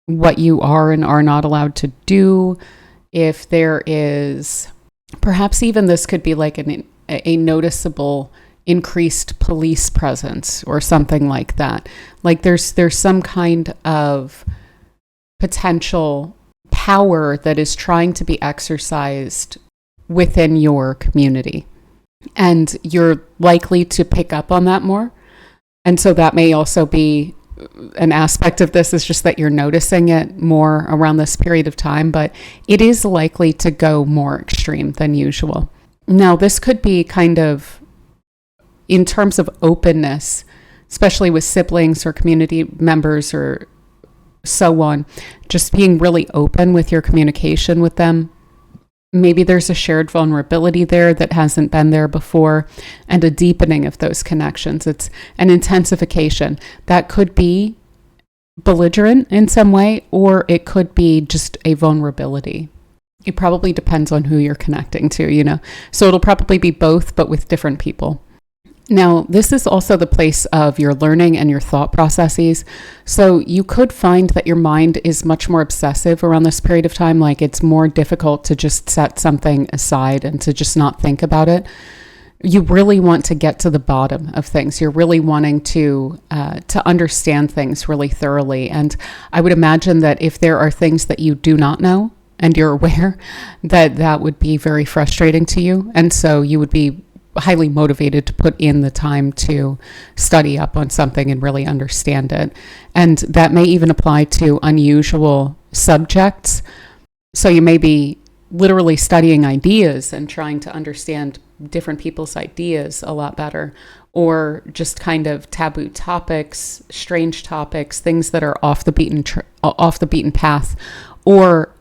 A: what you are and are not allowed to do, if there is, perhaps even this could be like a noticeable increased police presence or something like that. Like there's some kind of potential power that is trying to be exercised within your community. And you're likely to pick up on that more. And so that may also be an aspect of this, is just that you're noticing it more around this period of time, but it is likely to go more extreme than usual. Now, this could be kind of in terms of openness, especially with siblings or community members or so on, just being really open with your communication with them. Maybe there's a shared vulnerability there that hasn't been there before, and a deepening of those connections. It's an intensification. That could be belligerent in some way, or it could be just a vulnerability. It probably depends on who you're connecting to, So it'll probably be both, but with different people. Now, this is also the place of your learning and your thought processes. So you could find that your mind is much more obsessive around this period of time. Like it's more difficult to just set something aside and to just not think about it. You really want to get to the bottom of things. You're really wanting to understand things really thoroughly. And I would imagine that if there are things that you do not know and you're aware, that would be very frustrating to you. And so you would be highly motivated to put in the time to study up on something and really understand it. And that may even apply to unusual subjects. So you may be literally studying ideas and trying to understand different people's ideas a lot better, or just kind of taboo topics, strange topics, things that are off the beaten path, or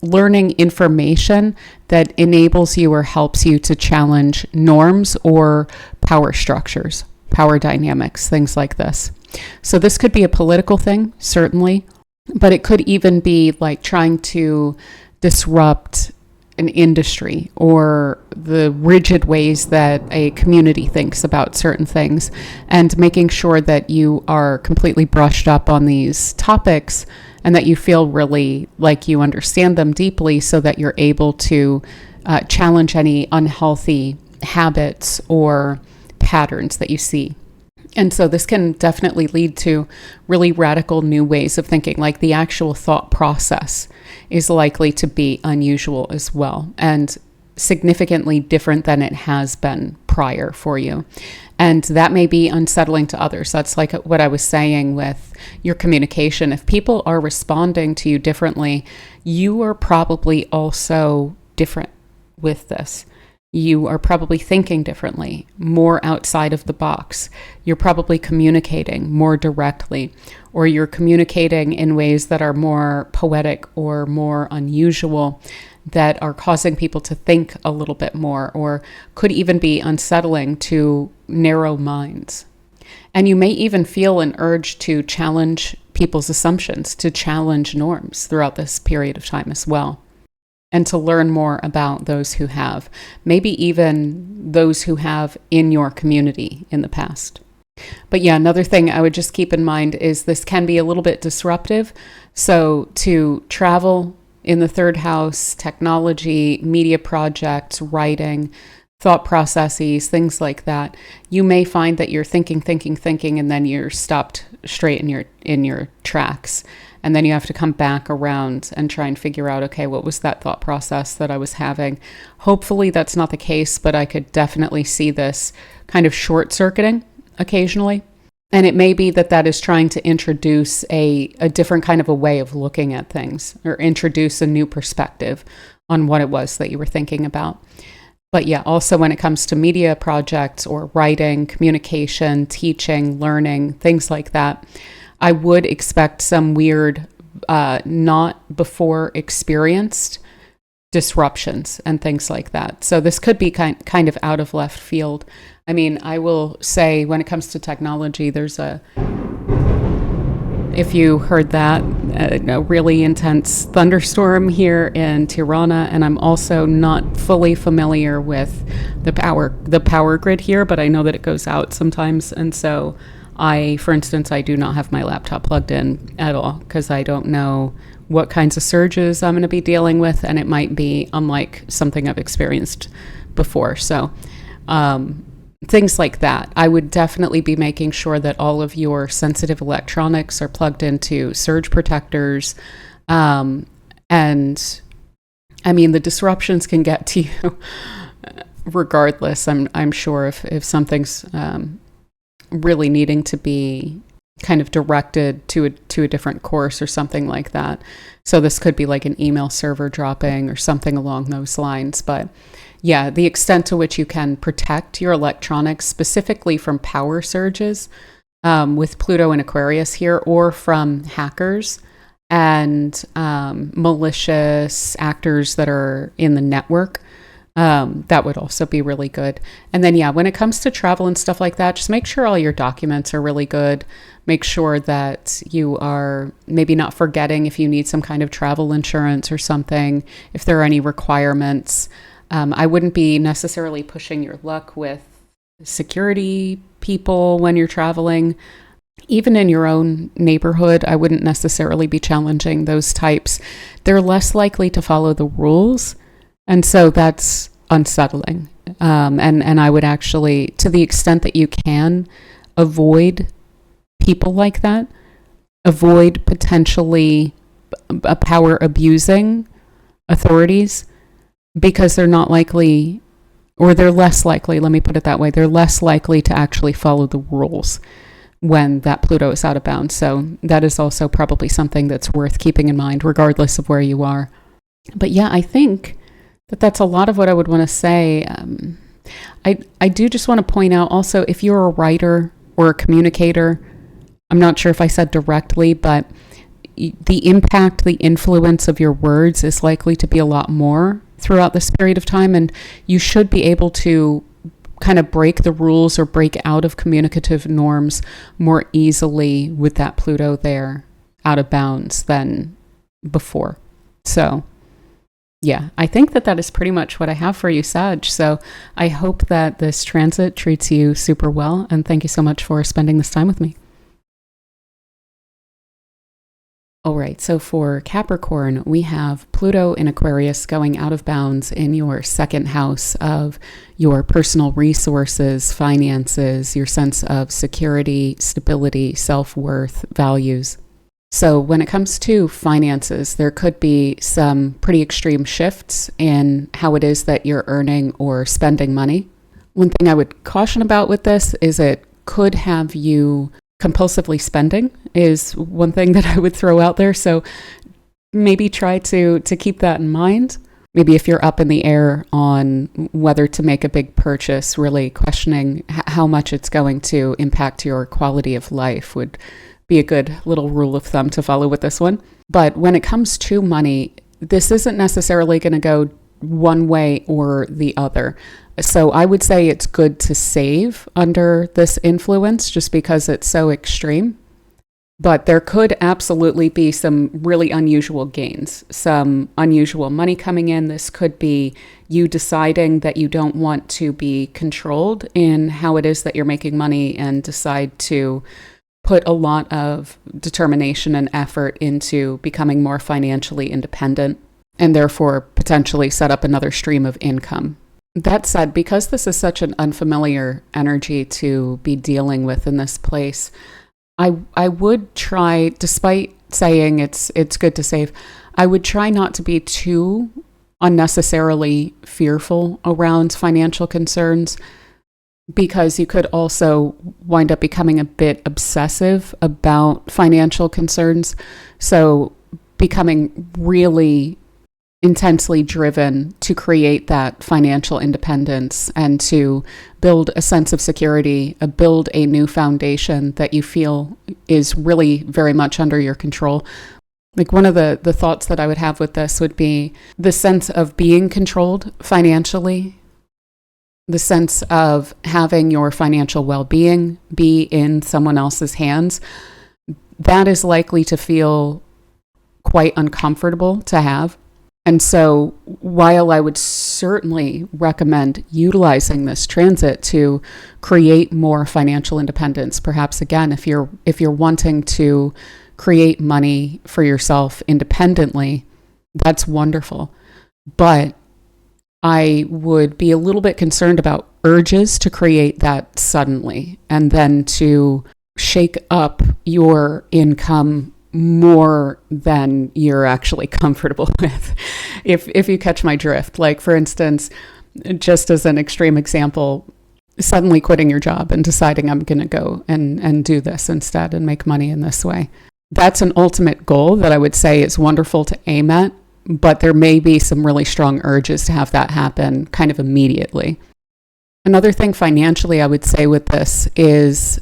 A: learning information that enables you or helps you to challenge norms or power structures, power dynamics, things like this. So this could be a political thing, certainly, but it could even be like trying to disrupt an industry or the rigid ways that a community thinks about certain things, and making sure that you are completely brushed up on these topics and that you feel really like you understand them deeply, so that you're able to challenge any unhealthy habits or patterns that you see. And so this can definitely lead to really radical new ways of thinking, like the actual thought process is likely to be unusual as well, and significantly different than it has been prior for you. And that may be unsettling to others. That's like what I was saying with your communication. If people are responding to you differently, you are probably also different with this. You are probably thinking differently, more outside of the box. You're probably communicating more directly, or you're communicating in ways that are more poetic or more unusual, that are causing people to think a little bit more, or could even be unsettling to narrow minds. And you may even feel an urge to challenge people's assumptions, to challenge norms throughout this period of time as well, and to learn more about those who have, maybe even those who have in your community in the past. But yeah, another thing I would just keep in mind is this can be a little bit disruptive. So to travel in the third house, technology, media projects, writing, thought processes, things like that, you may find that you're thinking, and then you're stopped straight in your tracks. And then you have to come back around and try and figure out, okay, what was that thought process that I was having? Hopefully that's not the case, but I could definitely see this kind of short-circuiting occasionally. And it may be that is trying to introduce a different kind of a way of looking at things, or introduce a new perspective on what it was that you were thinking about. But yeah, also when it comes to media projects or writing, communication, teaching, learning, things like that, I would expect some weird, not before experienced disruptions and things like that. So this could be kind of out of left field. I mean, I will say when it comes to technology, if you heard that, a really intense thunderstorm here in Tirana, and I'm also not fully familiar with the power grid here, but I know that it goes out sometimes, and so for instance, I do not have my laptop plugged in at all because I don't know what kinds of surges I'm going to be dealing with, and it might be unlike something I've experienced before. So things like that. I would definitely be making sure that all of your sensitive electronics are plugged into surge protectors. And I mean, the disruptions can get to you regardless. I'm sure if something's really needing to be kind of directed to a different course or something like that. So this could be like an email server dropping or something along those lines. But yeah, the extent to which you can protect your electronics specifically from power surges with Pluto and Aquarius here, or from hackers and malicious actors that are in the network, that would also be really good. And then, yeah, when it comes to travel and stuff like that, just make sure all your documents are really good. Make sure that you are maybe not forgetting if you need some kind of travel insurance or something, if there are any requirements. I wouldn't be necessarily pushing your luck with security people when you're traveling. Even in your own neighborhood, I wouldn't necessarily be challenging those types. They're less likely to follow the rules. And so that's unsettling. And I would actually, to the extent that you can, avoid people like that. Avoid potentially power abusing authorities, because they're not likely, or they're less likely, let me put it that way, they're less likely to actually follow the rules when that Pluto is out of bounds. So that is also probably something that's worth keeping in mind, regardless of where you are. But yeah, I think that's a lot of what I would want to say. I do just want to point out also, if you're a writer or a communicator, I'm not sure if I said directly, but the impact, the influence of your words is likely to be a lot more throughout this period of time, and you should be able to kind of break the rules or break out of communicative norms more easily with that Pluto there out of bounds than before. So yeah, I think that is pretty much what I have for you, Sag. So I hope that this transit treats you super well, and thank you so much for spending this time with me. All right, so for Capricorn, we have Pluto in Aquarius going out of bounds in your second house of your personal resources, finances, your sense of security, stability, self-worth, values. So when it comes to finances, there could be some pretty extreme shifts in how it is that you're earning or spending money. One thing I would caution about with this is it could have you compulsively spending is one thing that I would throw out there. So maybe try to keep that in mind. Maybe if you're up in the air on whether to make a big purchase, really questioning how much it's going to impact your quality of life would be a good little rule of thumb to follow with this one. But when it comes to money, this isn't necessarily going to go one way or the other. So I would say it's good to save under this influence just because it's so extreme. But there could absolutely be some really unusual gains, some unusual money coming in. This could be you deciding that you don't want to be controlled in how it is that you're making money and decide to put a lot of determination and effort into becoming more financially independent and therefore potentially set up another stream of income. That said, because this is such an unfamiliar energy to be dealing with in this place, I would try, despite saying it's good to save, I would try not to be too unnecessarily fearful around financial concerns, because you could also wind up becoming a bit obsessive about financial concerns. So becoming really intensely driven to create that financial independence and to build a sense of security, build a new foundation that you feel is really very much under your control. Like, one of the thoughts that I would have with this would be the sense of being controlled financially, the sense of having your financial well-being be in someone else's hands. That is likely to feel quite uncomfortable to have. And so while I would certainly recommend utilizing this transit to create more financial independence, perhaps again, if you're wanting to create money for yourself independently, that's wonderful. But I would be a little bit concerned about urges to create that suddenly and then to shake up your income more than you're actually comfortable with, if you catch my drift. Like, for instance, just as an extreme example, suddenly quitting your job and deciding I'm going to go and do this instead and make money in this way. That's an ultimate goal that I would say is wonderful to aim at, but there may be some really strong urges to have that happen kind of immediately. Another thing financially I would say with this is,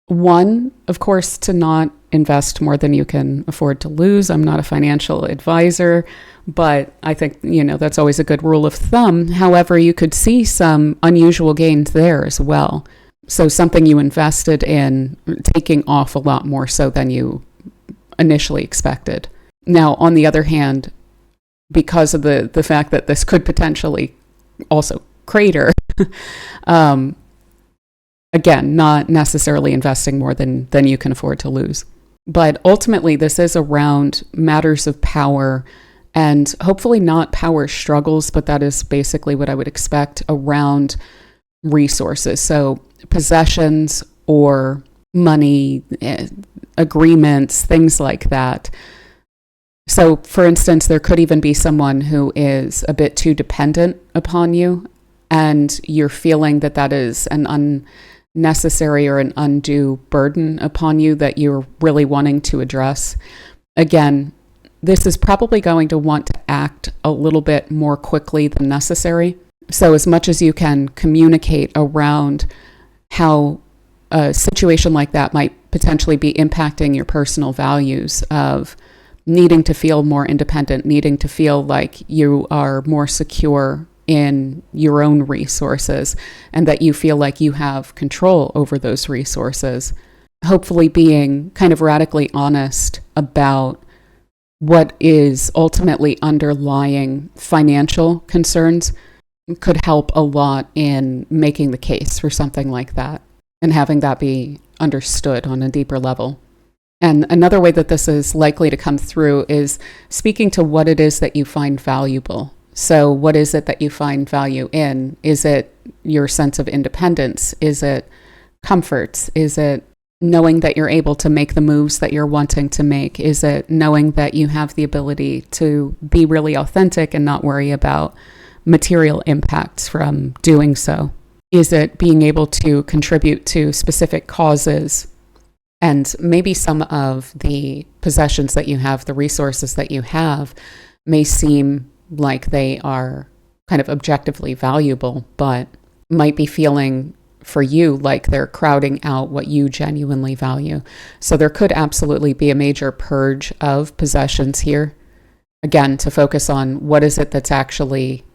A: one, of course, to not invest more than you can afford to lose. I'm not a financial advisor, but I think, that's always a good rule of thumb. However, you could see some unusual gains there as well. So something you invested in taking off a lot more so than you initially expected. Now, on the other hand, because of the fact that this could potentially also crater, again, not necessarily investing more than you can afford to lose. But ultimately, this is around matters of power, and hopefully not power struggles, but that is basically what I would expect around resources. So possessions or money, agreements, things like that. So, for instance, there could even be someone who is a bit too dependent upon you, and you're feeling that is an unnecessary or an undue burden upon you that you're really wanting to address. Again, this is probably going to want to act a little bit more quickly than necessary. So as much as you can communicate around how a situation like that might potentially be impacting your personal values of needing to feel more independent, needing to feel like you are more secure in your own resources and that you feel like you have control over those resources. Hopefully being kind of radically honest about what is ultimately underlying financial concerns could help a lot in making the case for something like that and having that be understood on a deeper level. And another way that this is likely to come through is speaking to what it is that you find valuable. So what is it that you find value in? Is it your sense of independence? Is it comforts? Is it knowing that you're able to make the moves that you're wanting to make? Is it knowing that you have the ability to be really authentic and not worry about material impacts from doing so? Is it being able to contribute to specific causes? And maybe some of the possessions that you have, the resources that you have, may seem like they are kind of objectively valuable, but might be feeling for you like they're crowding out what you genuinely value. So there could absolutely be a major purge of possessions here. Again, to focus on what is it that's actually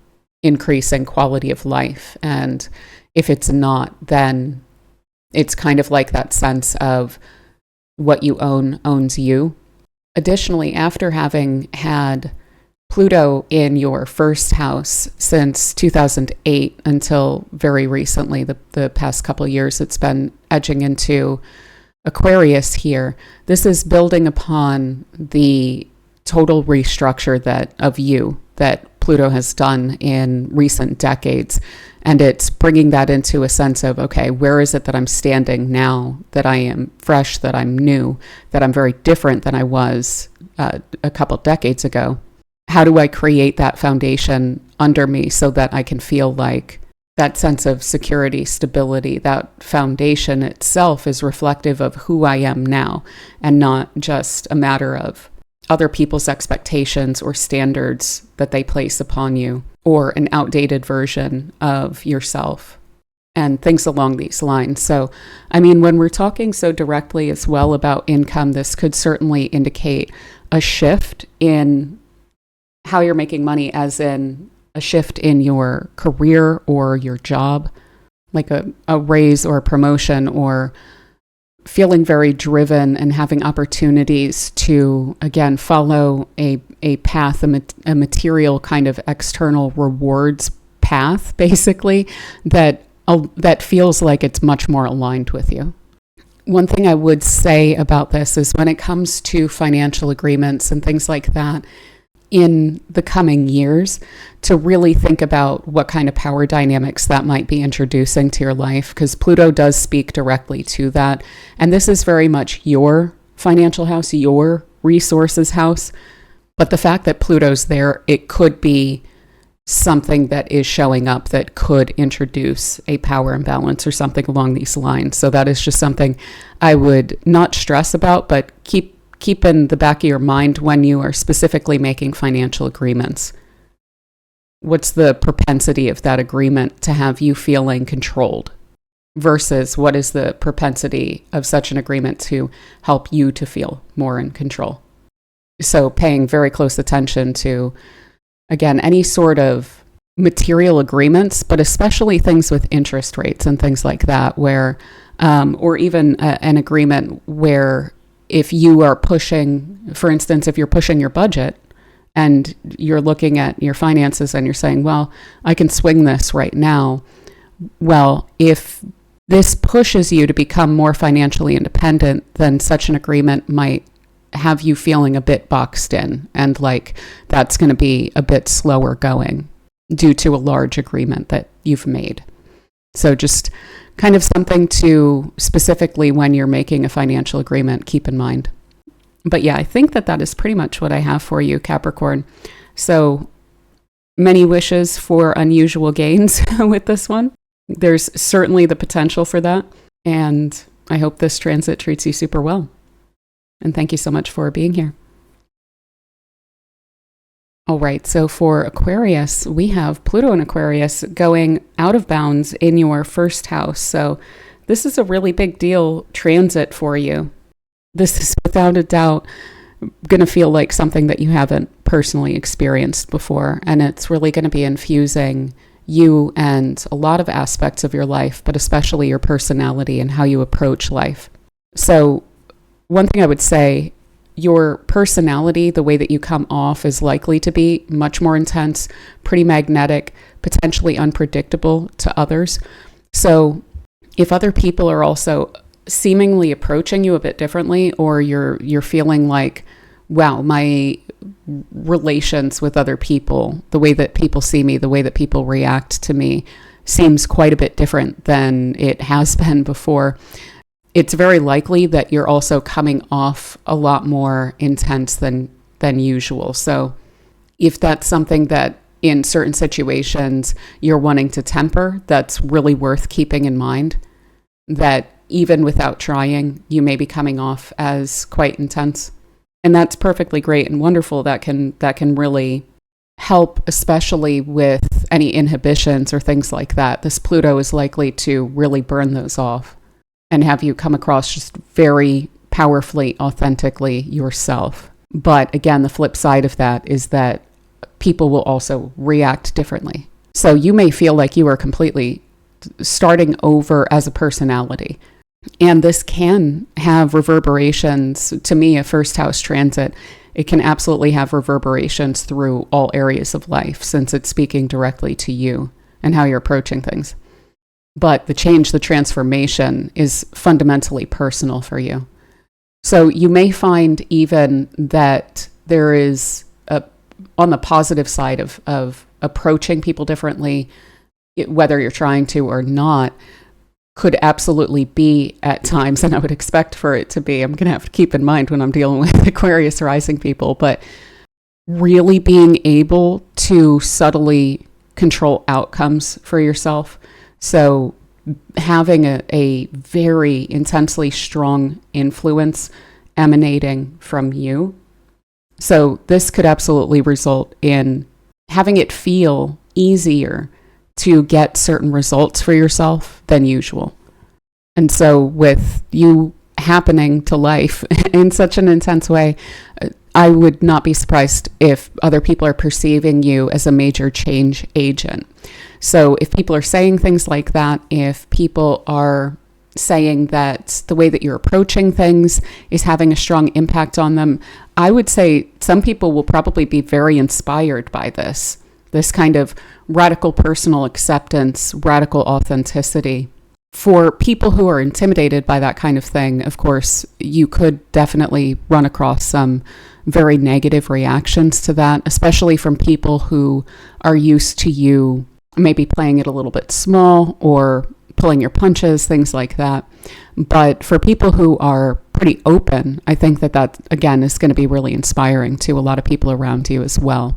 A: increasing quality of life. And if it's not, then it's kind of like that sense of what you own owns you. Additionally, after having had Pluto in your first house since 2008 until very recently, the past couple of years, it's been edging into Aquarius here. This is building upon the total restructure that Pluto has done in recent decades. And it's bringing that into a sense of, okay, where is it that I'm standing now, that I am fresh, that I'm new, that I'm very different than I was a couple decades ago? How do I create that foundation under me so that I can feel like that sense of security, stability, that foundation itself is reflective of who I am now and not just a matter of other people's expectations or standards that they place upon you, or an outdated version of yourself and things along these lines. So, I mean, when we're talking so directly as well about income, this could certainly indicate a shift in how you're making money, as in a shift in your career or your job, like a raise or a promotion, or feeling very driven and having opportunities to, again, follow a path, a material kind of external rewards path, basically, that feels like it's much more aligned with you. One thing I would say about this is when it comes to financial agreements and things like that, in the coming years, to really think about what kind of power dynamics that might be introducing to your life, because Pluto does speak directly to that. And this is very much your financial house, your resources house. But the fact that Pluto's there, it could be something that is showing up that could introduce a power imbalance or something along these lines. So that is just something I would not stress about, but keep in the back of your mind when you are specifically making financial agreements. What's the propensity of that agreement to have you feeling controlled versus what is the propensity of such an agreement to help you to feel more in control? So paying very close attention to, again, any sort of material agreements, but especially things with interest rates and things like that, where, or even an agreement where if you are pushing, for instance, if you're pushing your budget and you're looking at your finances and you're saying, well, I can swing this right now. Well, if this pushes you to become more financially independent, then such an agreement might have you feeling a bit boxed in, and like that's going to be a bit slower going due to a large agreement that you've made. So just kind of something to specifically when you're making a financial agreement, keep in mind. But yeah, I think that is pretty much what I have for you, Capricorn. So many wishes for unusual gains with this one. There's certainly the potential for that. And I hope this transit treats you super well. And thank you so much for being here. All right, so for Aquarius, we have Pluto in Aquarius going out of bounds in your first house. So this is a really big deal transit for you. This is without a doubt going to feel like something that you haven't personally experienced before. And it's really going to be infusing you and a lot of aspects of your life, but especially your personality and how you approach life. So one thing I would say, your personality, the way that you come off, is likely to be much more intense, pretty magnetic, potentially unpredictable to others. So if other people are also seemingly approaching you a bit differently, or you're feeling like, wow, my relations with other people, the way that people see me, the way that people react to me seems quite a bit different than it has been before, it's very likely that you're also coming off a lot more intense than usual. So if that's something that in certain situations you're wanting to temper, that's really worth keeping in mind, that even without trying, you may be coming off as quite intense. And that's perfectly great and wonderful. That can really help, especially with any inhibitions or things like that. This Pluto is likely to really burn those off and have you come across just very powerfully, authentically yourself. But again, the flip side of that is that people will also react differently. So you may feel like you are completely starting over as a personality. And this can have reverberations. To me, a first house transit, it can absolutely have reverberations through all areas of life, since it's speaking directly to you and how you're approaching things. But the change, the transformation is fundamentally personal for you. So you may find even that there is on the positive side of approaching people differently, whether you're trying to or not, could absolutely be at times, and I would expect for it to be. I'm going to have to keep in mind when I'm dealing with Aquarius rising people, but really being able to subtly control outcomes for yourself. So having a very intensely strong influence emanating from you. So this could absolutely result in having it feel easier to get certain results for yourself than usual. And so with you happening to life in such an intense way, I would not be surprised if other people are perceiving you as a major change agent. So if people are saying things like that, if people are saying that the way that you're approaching things is having a strong impact on them, I would say some people will probably be very inspired by this kind of radical personal acceptance, radical authenticity. For people who are intimidated by that kind of thing, of course, you could definitely run across some very negative reactions to that, especially from people who are used to you maybe playing it a little bit small or pulling your punches, things like that. But for people who are pretty open, I think that again, is going to be really inspiring to a lot of people around you as well.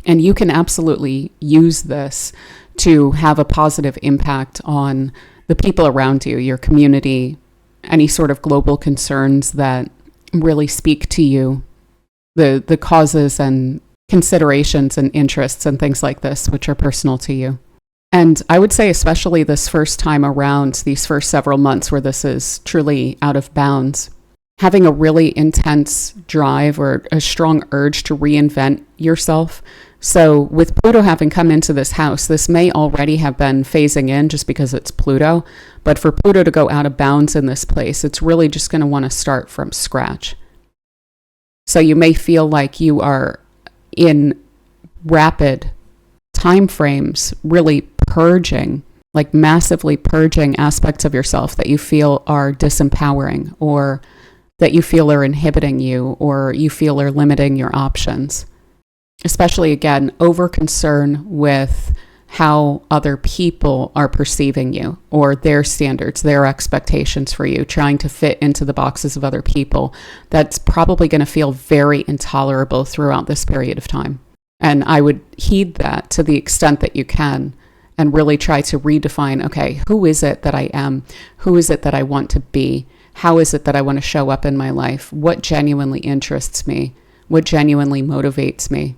A: And you can absolutely use this to have a positive impact on the people around you, your community, any sort of global concerns that really speak to you, the causes and considerations and interests and things like this, which are personal to you. And I would say especially this first time around, these first several months where this is truly out of bounds, having a really intense drive or a strong urge to reinvent yourself. So with Pluto having come into this house, this may already have been phasing in just because it's Pluto. But for Pluto to go out of bounds in this place, it's really just going to want to start from scratch. So you may feel like you are in rapid time frames, really purging, like massively purging aspects of yourself that you feel are disempowering or that you feel are inhibiting you or you feel are limiting your options. Especially, again, over concern with how other people are perceiving you or their standards, their expectations for you, trying to fit into the boxes of other people. That's probably going to feel very intolerable throughout this period of time. And I would heed that to the extent that you can and really try to redefine, okay, who is it that I am? Who is it that I want to be? How is it that I want to show up in my life? What genuinely interests me? What genuinely motivates me?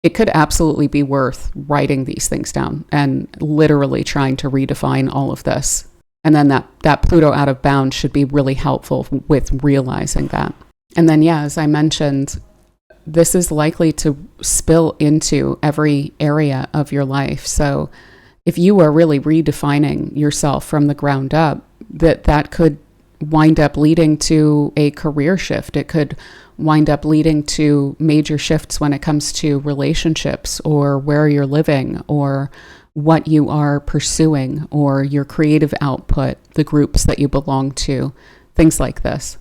A: It could absolutely be worth writing these things down and literally trying to redefine all of this. And then that Pluto out of bounds should be really helpful with realizing that. And then, yeah, as I mentioned, this is likely to spill into every area of your life. So if you are really redefining yourself from the ground up, that could wind up leading to a career shift. It could wind up leading to major shifts when it comes to relationships or where you're living or what you are pursuing or your creative output, the groups that you belong to, things like this.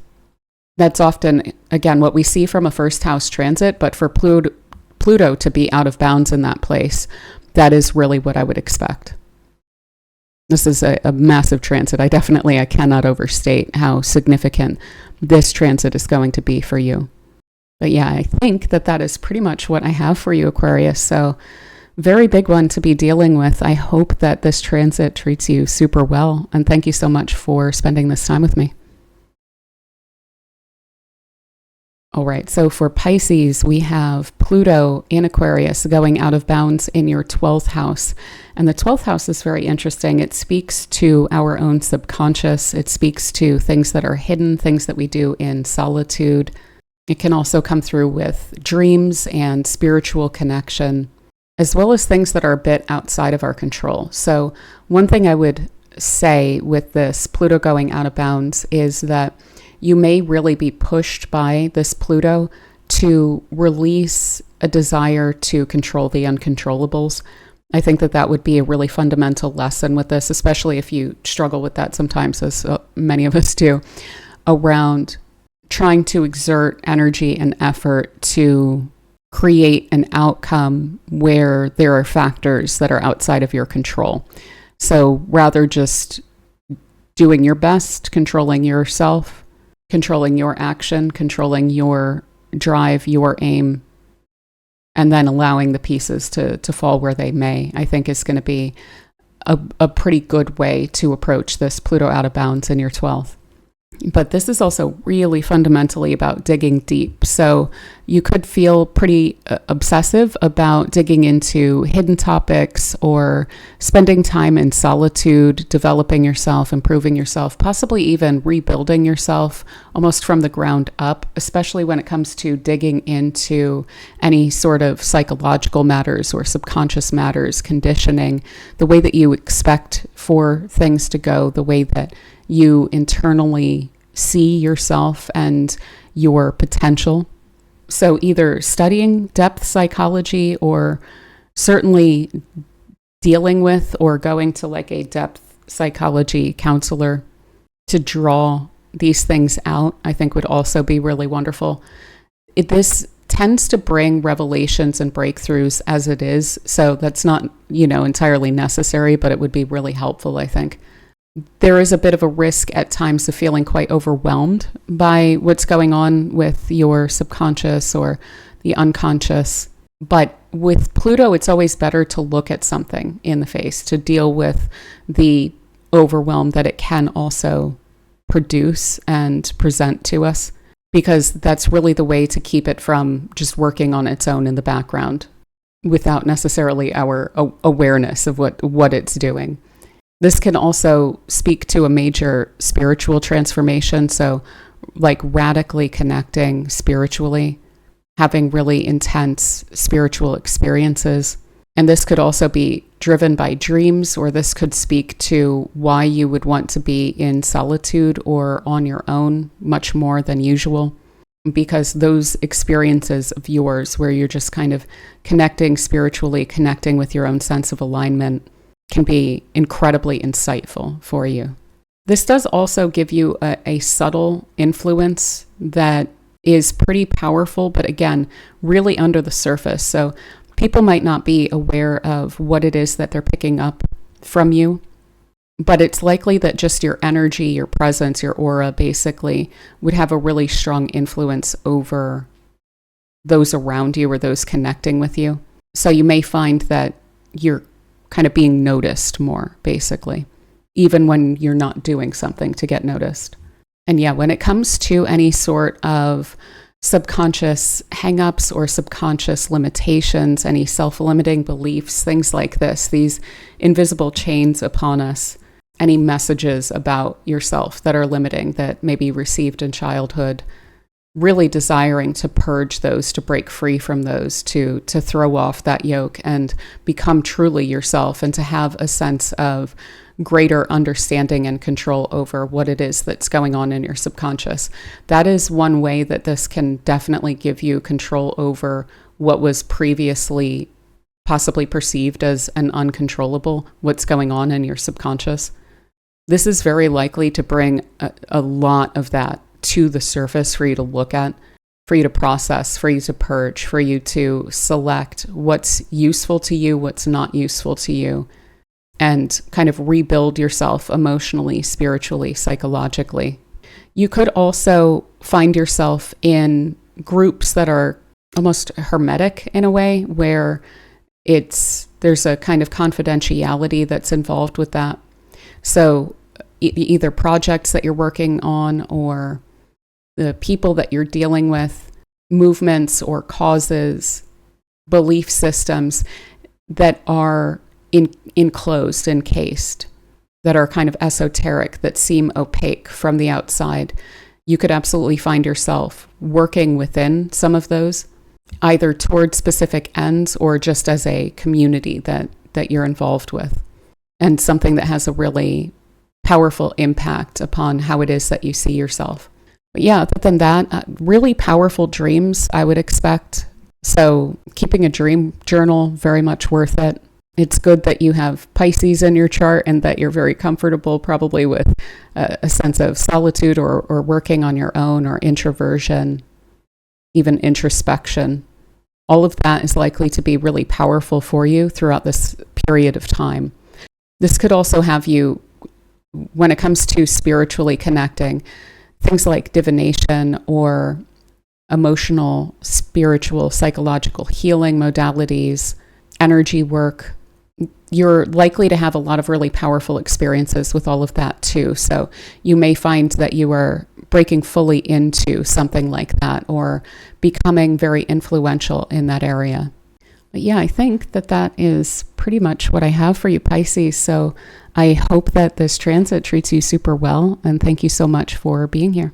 A: That's often, again, what we see from a first house transit, but for Pluto to be out of bounds in that place, that is really what I would expect. This is a massive transit. I cannot overstate how significant this transit is going to be for you. But yeah, I think that is pretty much what I have for you, Aquarius. So very big one to be dealing with. I hope that this transit treats you super well. And thank you so much for spending this time with me. All right, so for Pisces, we have Pluto in Aquarius going out of bounds in your 12th house. And the 12th house is very interesting. It speaks to our own subconscious. It speaks to things that are hidden, things that we do in solitude. It can also come through with dreams and spiritual connection, as well as things that are a bit outside of our control. So one thing I would say with this Pluto going out of bounds is that you may really be pushed by this Pluto to release a desire to control the uncontrollables. I think that would be a really fundamental lesson with this, especially if you struggle with that sometimes, as many of us do, around trying to exert energy and effort to create an outcome where there are factors that are outside of your control. So rather just doing your best, controlling yourself, controlling your action, controlling your drive, your aim, and then allowing the pieces to fall where they may, I think is going to be a pretty good way to approach this Pluto out of bounds in your 12th. But this is also really fundamentally about digging deep. So you could feel pretty obsessive about digging into hidden topics or spending time in solitude, developing yourself, improving yourself, possibly even rebuilding yourself almost from the ground up, especially when it comes to digging into any sort of psychological matters or subconscious matters, conditioning, the way that you expect for things to go, the way that you internally see yourself and your potential. So either studying depth psychology or certainly dealing with or going to like a depth psychology counselor to draw these things out, I think would also be really wonderful. This tends to bring revelations and breakthroughs as it is. So that's not, entirely necessary, but it would be really helpful, I think. There is a bit of a risk at times of feeling quite overwhelmed by what's going on with your subconscious or the unconscious. But with Pluto, it's always better to look at something in the face, to deal with the overwhelm that it can also produce and present to us, because that's really the way to keep it from just working on its own in the background without necessarily our awareness of what it's doing. This can also speak to a major spiritual transformation. So like radically connecting spiritually, having really intense spiritual experiences. And this could also be driven by dreams, or this could speak to why you would want to be in solitude or on your own much more than usual. Because those experiences of yours where you're just kind of connecting spiritually, connecting with your own sense of alignment, can be incredibly insightful for you. This does also give you a subtle influence that is pretty powerful, but again, really under the surface. So people might not be aware of what it is that they're picking up from you, but it's likely that just your energy, your presence, your aura basically would have a really strong influence over those around you or those connecting with you. So you may find that you're kind of being noticed more, basically, even when you're not doing something to get noticed. And yeah, when it comes to any sort of subconscious hangups or subconscious limitations, any self-limiting beliefs, things like this, these invisible chains upon us, any messages about yourself that are limiting that may be received in childhood, really desiring to purge those, to break free from those, to throw off that yoke and become truly yourself, and to have a sense of greater understanding and control over what it is that's going on in your subconscious. That is one way that this can definitely give you control over what was previously possibly perceived as an uncontrollable, what's going on in your subconscious. This is very likely to bring a lot of that to the surface for you to look at, for you to process, for you to purge, for you to select what's useful to you, what's not useful to you, and kind of rebuild yourself emotionally, spiritually, psychologically. You could also find yourself in groups that are almost hermetic in a way, where there's a kind of confidentiality that's involved with that. So either projects that you're working on or the people that you're dealing with, movements or causes, belief systems that are enclosed, encased, that are kind of esoteric, that seem opaque from the outside. You could absolutely find yourself working within some of those, either towards specific ends or just as a community that you're involved with, and something that has a really powerful impact upon how it is that you see yourself. But yeah, other than that, really powerful dreams, I would expect. So keeping a dream journal, very much worth it. It's good that you have Pisces in your chart and that you're very comfortable probably with a sense of solitude or working on your own, or introversion, even introspection. All of that is likely to be really powerful for you throughout this period of time. This could also have you, when it comes to spiritually connecting, things like divination or emotional, spiritual, psychological healing modalities, energy work. You're likely to have a lot of really powerful experiences with all of that too. So you may find that you are breaking fully into something like that or becoming very influential in that area. But yeah, I think that that is pretty much what I have for you, Pisces. So I hope that this transit treats you super well. And thank you so much for being here.